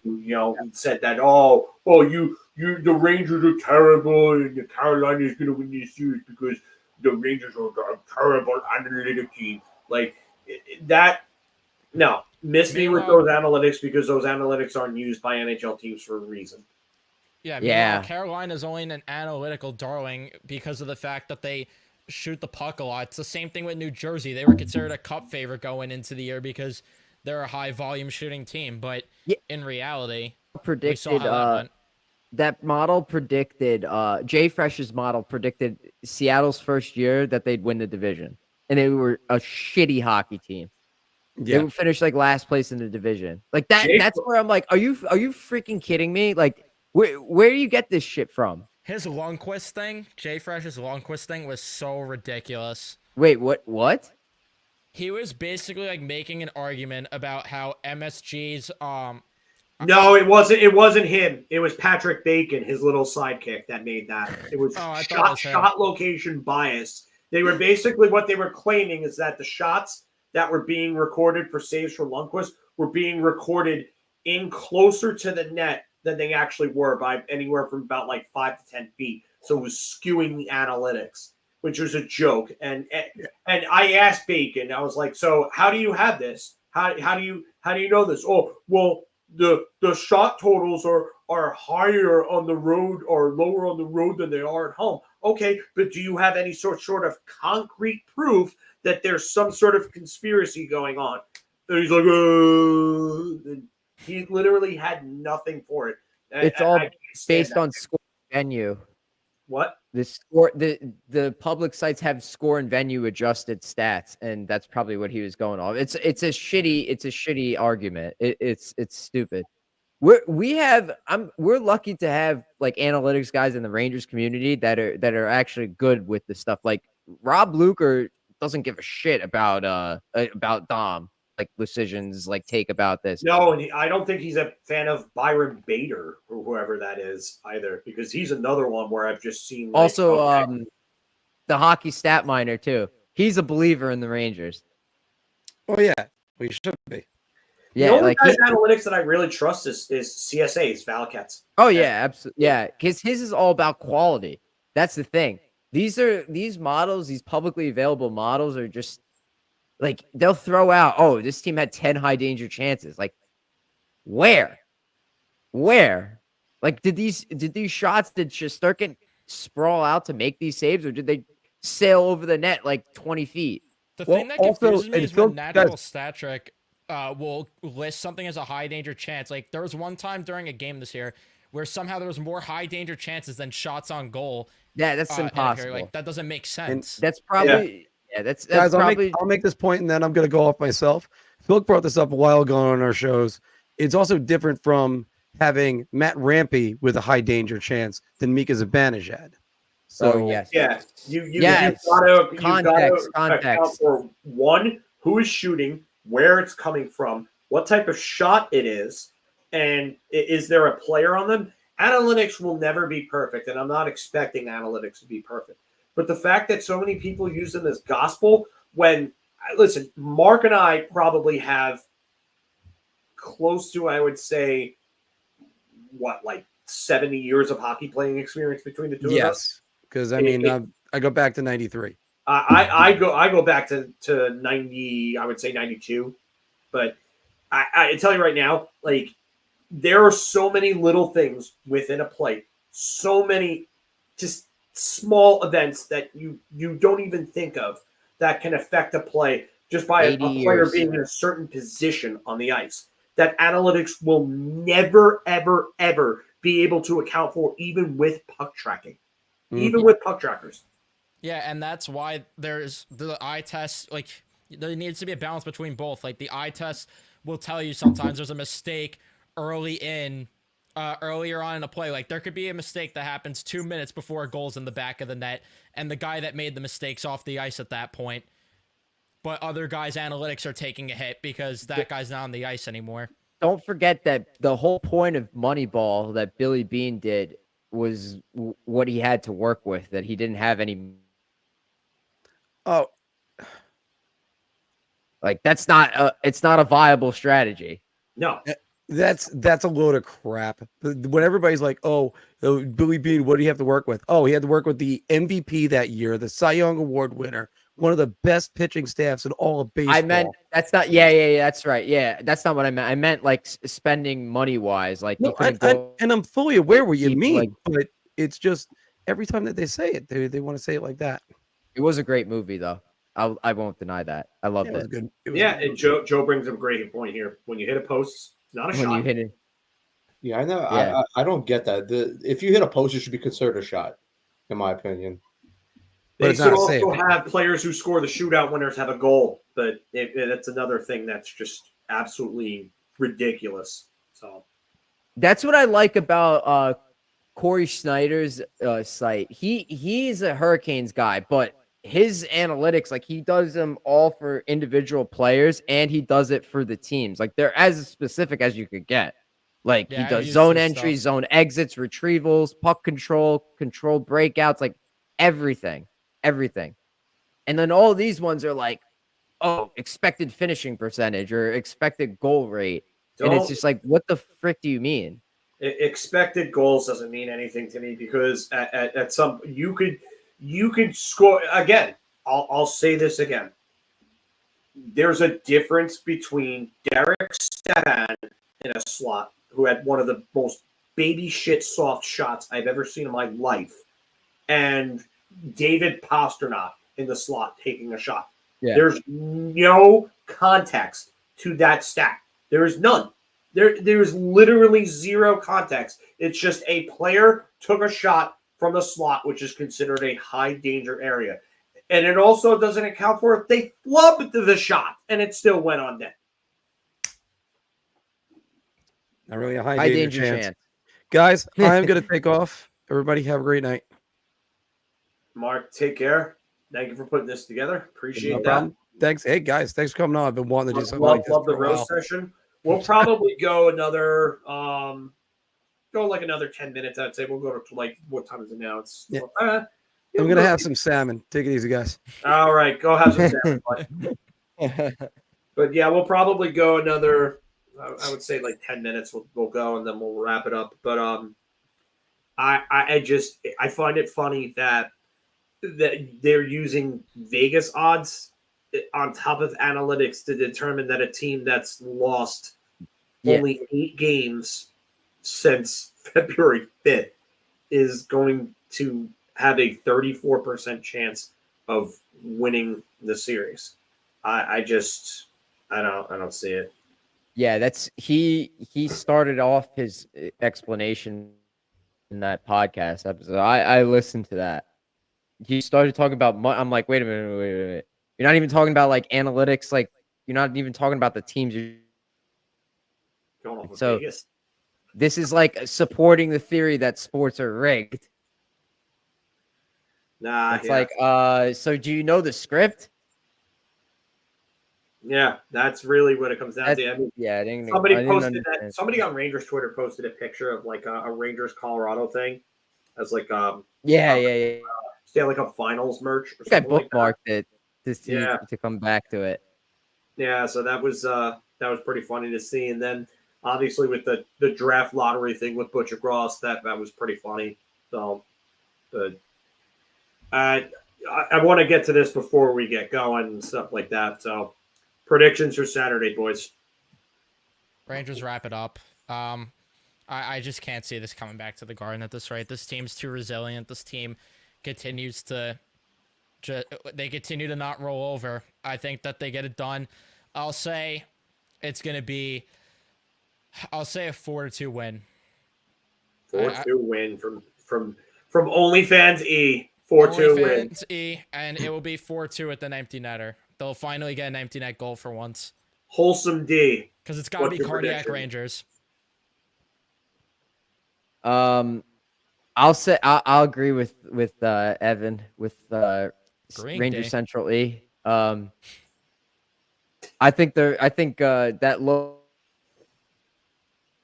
said that, the Rangers are terrible and the Carolina is going to win this series because the Rangers are a terrible analytic team. Like that. No, miss me with those analytics, because those analytics aren't used by NHL teams for a reason. Yeah. Carolina's only an analytical darling because of the fact that they shoot the puck a lot. It's the same thing with New Jersey. They were considered a cup favorite going into the year because they're a high volume shooting team, but Yeah. in reality, we predicted saw how that went. that model predicted Jay Fresh's model predicted Seattle's first year that they'd win the division, and they were a shitty hockey team. They Yeah. would finish like last place in the division. Like that. Jay- That's where I'm like, are you freaking kidding me? Like, where do you get this shit from? His Lundqvist thing, Jay Fresh's Lundqvist thing was so ridiculous. Wait, what? He was basically like making an argument about how MSG's No, it wasn't. It wasn't him. It was Patrick Bacon, his little sidekick, that made that. It was I thought it was him. shot location bias. They were basically what they were claiming is that the shots that were being recorded for saves for Lundqvist were being recorded in closer to the net than they actually were by anywhere from about like 5 to 10 feet. So it was skewing the analytics, which was a joke. And I asked Bacon, I was like, so how do you have this? How do you know this? Oh, well, the shot totals are higher on the road or lower on the road than they are at home. Okay, but do you have any sort of concrete proof that there's some sort of conspiracy going on? And he's like, and he literally had nothing for it. It's all based on score and venue. What? The score, the public sites have score and venue adjusted stats, and that's probably what he was going off. It's a shitty argument. It's stupid. We're lucky to have like analytics guys in the Rangers community that are actually good with the stuff. Like Rob Luker doesn't give a shit about Dom, like decisions, like take about this. No, and I don't think he's a fan of Byron Bader or whoever that is either, because he's another one where I've just seen. Like, Also, okay. the hockey stat miner too. He's a believer in the Rangers. Oh yeah, we should be. Yeah, the only like guy's analytics that I really trust is CSA's Valcats. oh yeah, absolutely. Yeah, because his is all about quality. That's the thing. These models, these publicly available models are just like they'll throw out, oh, this team had 10 high danger chances. Like, where? Like, did these shots Shesterkin sprawl out to make these saves, or did they sail over the net like 20 feet? The Well, thing that also, confuses me and is Phil- when Natural Stat Trick will list something as a high danger chance. Like there was one time during a game this year where somehow there was more high danger chances than shots on goal. Yeah, that's in a carry. impossible. Like that doesn't make sense. That's probably that's Guys, probably I'll make this point and then I'm going to go off myself. Phil brought this up a while ago on our shows. It's also different from having Matt Rampy with a high danger chance than Mika Zibanejad. So yes. Yeah, you've Yes. got to Context. account for one, who is shooting, where it's coming from, what type of shot it is, and is there a player on them? Analytics will never be perfect, and I'm not expecting analytics to be perfect. But the fact that so many people use them as gospel, when, listen, Marc and I probably have close to, I would say, like 70 years of hockey playing experience between the two of us. yes, because I mean, I go back to '93. I go back to 90, I would say 92. But I tell you right now, like, there are so many little things within a play, so many just small events that you don't even think of that can affect a play just by a player being in a certain position on the ice, that analytics will never, ever, ever be able to account for, even with puck tracking, even with puck trackers. Yeah, and that's why there's the eye test. Like there needs to be a balance between both. Like the eye test will tell you sometimes there's a mistake earlier on in a play. Like there could be a mistake that happens 2 minutes before a goal's in the back of the net, and the guy that made the mistake's off the ice at that point. But other guys' analytics are taking a hit because that guy's not on the ice anymore. Don't forget that the whole point of Moneyball that Billy Beane did was what he had to work with, that he didn't have any. Oh, like it's not a viable strategy. No. that's a load of crap. When everybody's like, oh, Billy Beane, what do you have to work with? Oh, he had to work with the MVP that year, the Cy Young Award winner, one of the best pitching staffs in all of baseball. I meant that's not. Yeah, that's right. Yeah, that's not what I meant. I meant like spending money wise. Like, No, and I'm fully aware what you mean, but it's just every time that they say it, they want to say it like that. It was a great movie though. I won't deny that. I loved It was it. good. It was Yeah, good. and Joe brings up a great point here. When you hit a post, it's not a When shot. you hit it, Yeah, I know. Yeah. I don't get that. If you hit a post, it should be considered a shot, in my opinion. But They it's should not a also save. have players who score the shootout winners have a goal, but that's another thing that's just absolutely ridiculous. So that's what I like about Corey Snyder's site. He's a Hurricanes guy, but his analytics, like he does them all for individual players and he does it for the teams. Like they're as specific as you could get. Like Yeah, he I've does used zone his entries, stuff. zone exits, retrievals, puck control, controlled breakouts, like everything. And then all these ones are like, oh, expected finishing percentage or expected goal rate. And it's don't just like, what the frick do you mean? expected goals doesn't mean anything to me because at some you could score again. I'll say this again. There's a difference between Derek Stepan in a slot, who had one of the most baby shit soft shots I've ever seen in my life, and David Pastrnak in the slot taking a shot. Yeah. There's no context to that stat. There is none. There's literally zero context. It's just a player took a shot from the slot, which is considered a high danger area. And it also doesn't account for if they flubbed the shot and it still went on net. Not really a high, High danger, danger chance. chance. Guys, I'm going to take off. Everybody have a great night. Mark, take care. Thank you for putting this together. Appreciate No that. problem. Thanks. Hey, guys, thanks for coming on. I've been wanting to do something Love, like this love the for a while. roast session. We'll probably go another like another 10 minutes. I'd say we'll go to like what time is it now? It's Yeah. yeah, I'm going to have some salmon. Take it easy, guys. All right, go have some salmon. But yeah, we'll probably go another. I would say like 10 minutes. We'll go and then we'll wrap it up. But I find it funny that they're using Vegas odds on top of analytics to determine that a team that's lost only 8 games since February 5th is going to have a 34% chance of winning the series. I don't see it. Yeah, that's he started off his explanation in that podcast episode. I listened to that. He started talking about I'm like, wait a minute. You're not even talking about like analytics, like you're not even talking about the teams. Going off with So Vegas. this is like supporting the theory that sports are rigged. Nah, It's yeah. like, so do you know the script? Yeah, that's really what it comes down to. I mean, Yeah, I didn't somebody understand. Somebody on Rangers Twitter posted a picture of like a Rangers Colorado thing as like Yeah. Stanley Cup Finals merch. Or I think I something like that. bookmarked it to see Yeah. to come back to it. Yeah, so that was pretty funny to see. And then obviously with the draft lottery thing with Butcher Gross, that was pretty funny. So, but I want to get to this before we get going and stuff like that. So, predictions for Saturday, boys. Rangers wrap it up. I just can't see this coming back to the Garden at this rate. This team's too resilient. This team continues to continue to not roll over. I think that they get it done. I'll say it's going to be a 4-2 win. 4-2 win from OnlyFans E. 4-2 win. OnlyFans E, and it will be 4-2 with an empty netter. They'll finally get an empty net goal for once. Wholesome D. Because it's got to What's be your cardiac prediction? Rangers. I'll say I'll agree with Evan with Green Ranger Day. Central E. I think that low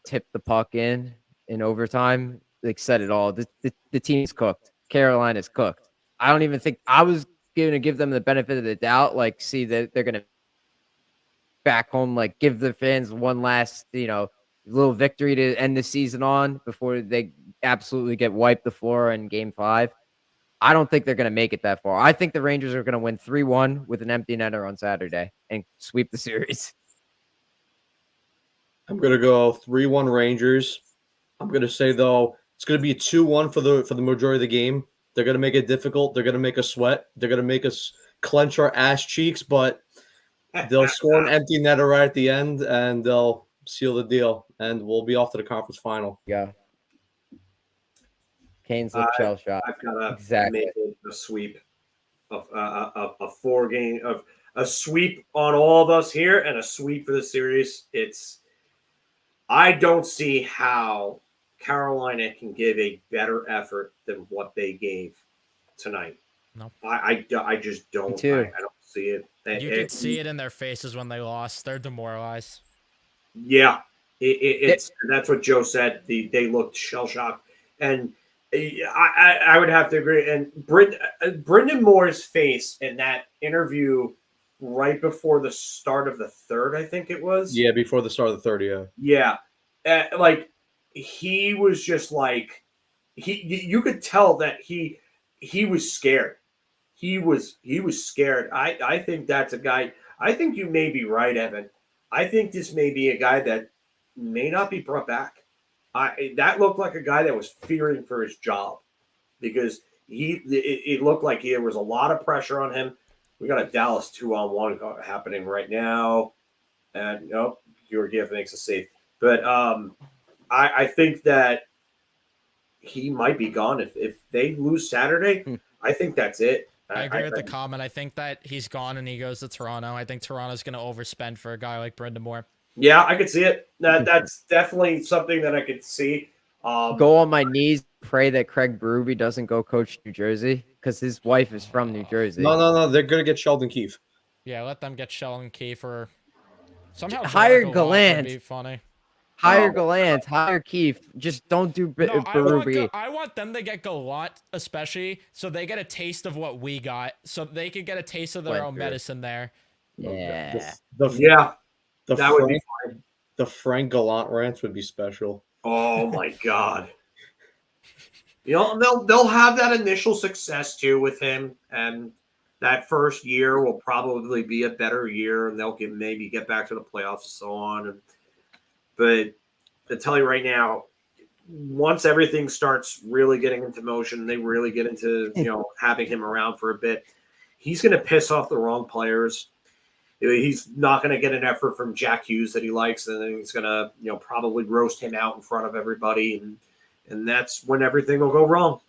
tip the puck in overtime, like said it all. The team's cooked. Carolina's cooked. I don't even think I was going to give them the benefit of the doubt. Like, see that they're going to back home, like give the fans one last, little victory to end the season on before they absolutely get wiped the floor in Game 5. I don't think they're going to make it that far. I think the Rangers are going to win 3-1 with an empty netter on Saturday and sweep the series. I'm gonna go 3-1 Rangers. I'm gonna say though it's gonna be a 2-1 for the majority of the game. They're gonna make it difficult. They're gonna make us sweat. They're gonna make us clench our ass cheeks, but they'll score an empty netter right at the end, and they'll seal the deal, and we'll be off to the conference final. Yeah. Kane's look shell shot. I've got to Exactly. make it a sweep of a 4-game of a sweep on all of us here and a sweep for the series. I don't see how Carolina can give a better effort than what they gave tonight. No. I just don't. Me too. I don't see it. You could see it in their faces when they lost. They're demoralized. Yeah, it's that's what Joe said. They looked shell shocked, and I would have to agree. And Brendan Moore's face in that interview right before the start of the third, I think it was. Yeah, before the start of the third. Yeah, like he was just like you could tell that he was scared. He was scared. I think that's a guy. I think you may be right, Evan. I think this may be a guy that may not be brought back. That looked like a guy that was fearing for his job because it looked like there was a lot of pressure on him. We got a Dallas 2-on-1 happening right now, and nope, Georgiev makes a save. But I think that he might be gone if they lose Saturday. I think that's it. I agree with the comment. I think that he's gone and he goes to Toronto. I think Toronto's going to overspend for a guy like Brendan Moore. Yeah, I could see it. That's definitely something that I could see. Go on my knees, pray that Craig Berube doesn't go coach New Jersey because his wife is from New Jersey. No. They're going to get Sheldon Keefe. Yeah, let them get Sheldon Keefe or somehow hire Gallant would be funny. Hire Gallant, hire Keefe. Just don't do Berube. I want them to get Gallant, especially so they get a taste of what we got, so they could get a taste of their own medicine there. Yeah. That would be fine. The Frank Gallant rants would be special. Oh my God. They'll have that initial success too with him, and that first year will probably be a better year, and they'll maybe get back to the playoffs and so on. But I tell you right now, once everything starts really getting into motion, they really get into having him around for a bit. He's going to piss off the wrong players. He's not going to get an effort from Jack Hughes that he likes, and then he's going to probably roast him out in front of everybody, and that's when everything will go wrong.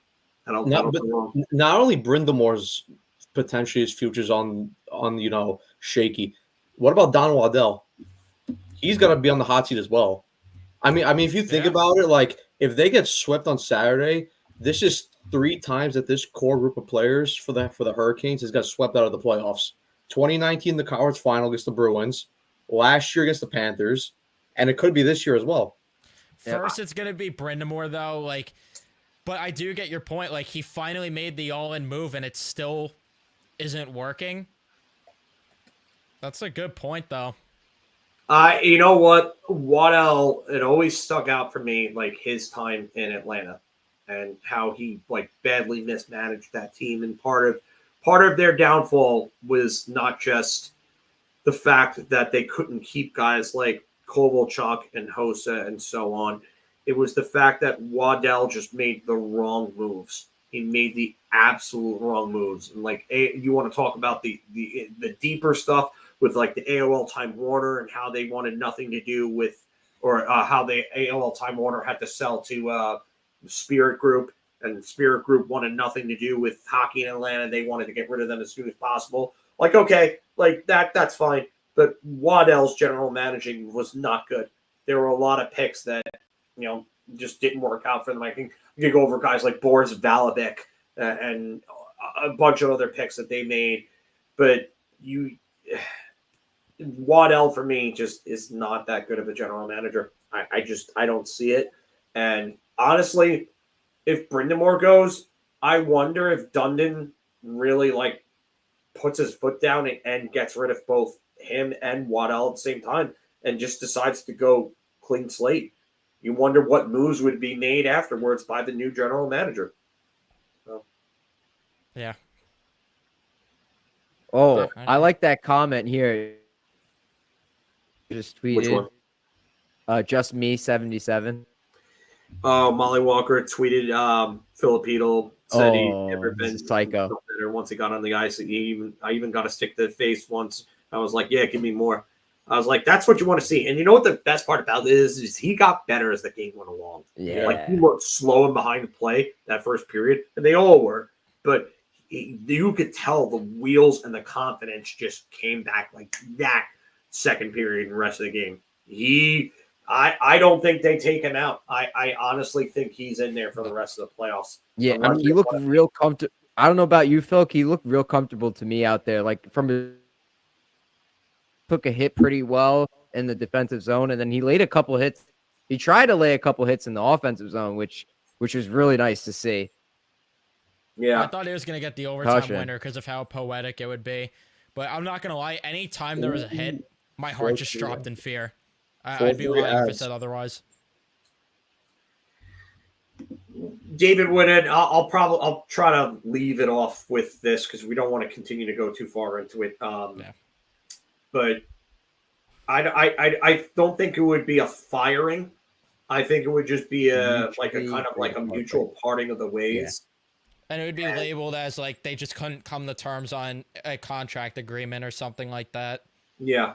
Not only Brindamore's potentially his future's on shaky. What about Don Waddell? He's got to be on the hot seat as well. I mean, if you think about it, like if they get swept on Saturday, this is 3 times that this core group of players for the Hurricanes has got swept out of the playoffs. 2019, the conference final against the Bruins. Last year against the Panthers, and it could be this year as well. First, it's gonna be Brindamore though. But I do get your point. Like he finally made the all-in move, and it still isn't working. That's a good point, though. You know what? Waddell, it always stuck out for me, like his time in Atlanta and how he badly mismanaged that team. And part of their downfall was not just the fact that they couldn't keep guys like Kovalchuk and Hossa and so on. It was the fact that Waddell just made the wrong moves. He made the absolute wrong moves. And you want to talk about the deeper stuff with the AOL Time Warner and how they wanted nothing to do with, or how the AOL Time Warner had to sell to Spirit Group, and Spirit Group wanted nothing to do with hockey in Atlanta. They wanted to get rid of them as soon as possible. That's fine. But Waddell's general managing was not good. There were a lot of picks that, just didn't work out for them. I can go over guys like Boris Valabek and a bunch of other picks that they made. But Waddell for me just is not that good of a general manager. I don't see it. And honestly, if Brindamore goes, I wonder if Dundon really puts his foot down and gets rid of both him and Waddell at the same time and just decides to go clean slate. You wonder what moves would be made afterwards by the new general manager. So. Yeah. Oh, I like that comment here. Just tweeted. Which one? Just me 77. Molly Walker tweeted Filipino said he'd never been psycho. goaltender once he got on the ice. I even got a stick to the face once. I was like, yeah, give me more. I was like, that's what you want to see. And you know what the best part about this is he got better as the game went along. Yeah. Like he looked slow and behind the play that first period, and they all were. But you could tell the wheels and the confidence just came back like that second period and the rest of the game. I don't think they take him out. I honestly think he's in there for the rest of the playoffs. Yeah, I mean, he looked real comfortable. I don't know about you, Phil. He looked real comfortable to me out there. Like took a hit pretty well in the defensive zone, and then he laid a couple hits. He tried to lay a couple hits in the offensive zone, which was really nice to see. Yeah, I thought he was gonna get the overtime winner because of how poetic it would be. But I'm not gonna lie. Anytime there was a hit, my heart just dropped in fear. I'd be lying if I said otherwise. David Woodhead, I'll try to leave it off with this because we don't want to continue to go too far into it. But I don't think it would be a firing. I think it would just be a mutual parting of the ways. And it would be labeled as like they just couldn't come to terms on a contract agreement or something like that. Yeah.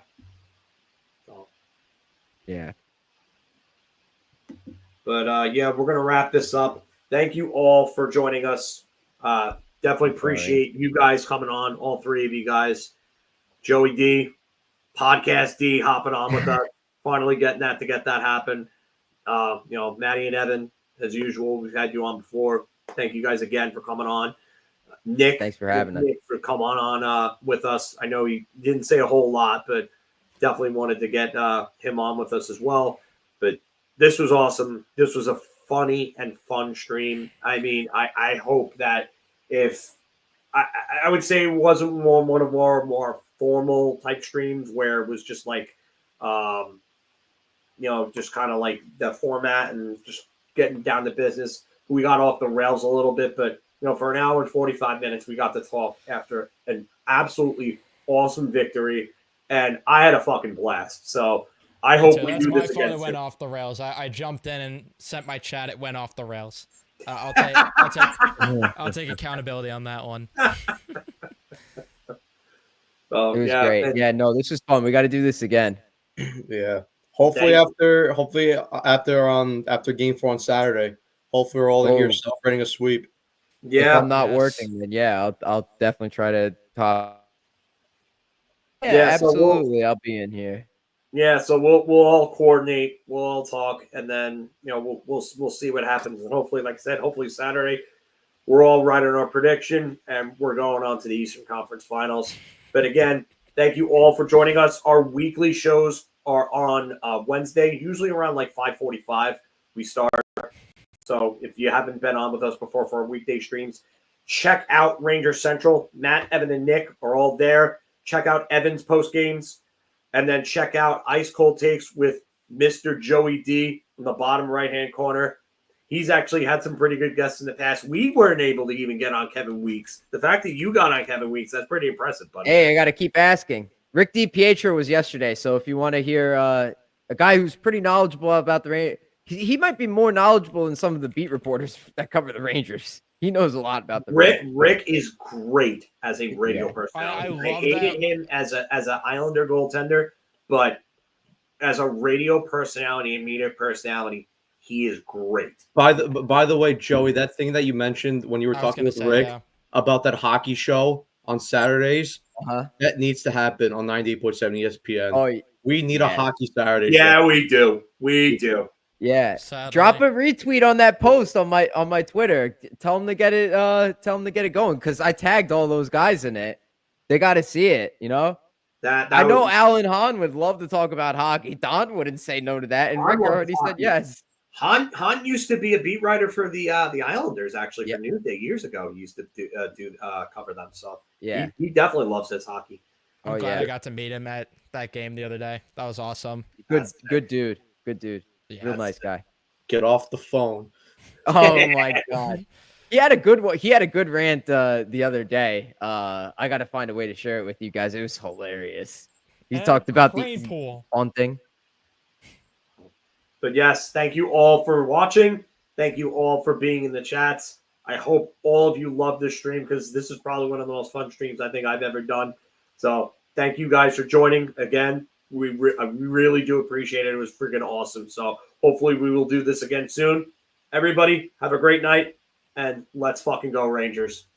Yeah. But yeah, we're gonna wrap this up. Thank you all for joining us. Definitely appreciate you guys coming on, all three of you guys. Joey D, Podcast D, hopping on with us, finally getting that happen. Maddie and Evan, as usual, we've had you on before. Thank you guys again for coming on. Nick, thanks for having us. For coming on with us. I know he didn't say a whole lot, but definitely wanted to get him on with us as well. But this was awesome. This was a funny and fun stream. I mean, I hope that if I would say it wasn't one of our more formal type streams where it was just like, just kind of like the format and just getting down to business. We got off the rails a little bit, but for an hour and 45 minutes, we got to talk after an absolutely awesome victory, and I had a fucking blast. So I hope we do this again. It went off the rails. I jumped in and sent my chat. It went off the rails. I'll take accountability on that one. It was great. Yeah, no, this was fun. We got to do this again. Yeah. Hopefully after game 4 on Saturday. Hopefully we're all in here celebrating a sweep. Yeah. If I'm not working, then yeah, I'll definitely try to talk. Yeah, absolutely. I'll be in here. Yeah, so we'll all coordinate, we'll all talk, and then we'll see what happens. And hopefully, like I said, Saturday we're all right on our prediction, and we're going on to the Eastern Conference Finals. But again, thank you all for joining us. Our weekly shows are on Wednesday, usually around like 5:45. We start. So if you haven't been on with us before for our weekday streams, check out Ranger Central. Matt, Evan, and Nick are all there. Check out Evan's post games. And then check out Ice Cold Takes with Mr. Joey D in the bottom right-hand corner. He's actually had some pretty good guests in the past. We weren't able to even get on Kevin Weeks. The fact that you got on Kevin Weeks, that's pretty impressive, buddy. Hey, I got to keep asking. Rick DiPietro was yesterday, so if you want to hear a guy who's pretty knowledgeable about the Rangers, he might be more knowledgeable than some of the beat reporters that cover the Rangers. He knows a lot about the Rick is great as a radio personality. I hated him as an Islander goaltender, but as a radio personality and media personality, he is great. By the way, Joey, that thing that you mentioned when you were talking with Rick about that hockey show on Saturdays, that needs to happen on 98.7 ESPN. Oh, we need a hockey Saturday show. Yeah, we do. We do. Yeah, drop a retweet on that post on my Twitter. Tell them to get it. Tell them to get it going because I tagged all those guys in it. They got to see it. That I know Alan Hahn would love to talk about hockey. Don wouldn't say no to that, and Rick already said yes. Hahn used to be a beat writer for the Islanders actually for Newsday years ago. He used to do cover them. So yeah, he definitely loves his hockey. I'm glad I got to meet him at that game the other day. That was awesome. Good dude. Yes. Real nice guy. Get off the phone. Oh my god. He had a good one. He had a good rant the other day. I got to find a way to share it with you guys. It was hilarious. He talked about the pool haunting. But yes, thank you all for watching. Thank you all for being in the chats. I hope all of you love this stream because this is probably one of the most fun streams I think I've ever done. So thank you guys for joining again. We really do appreciate it. It was freaking awesome. So hopefully we will do this again soon. Everybody, have a great night, and let's fucking go Rangers.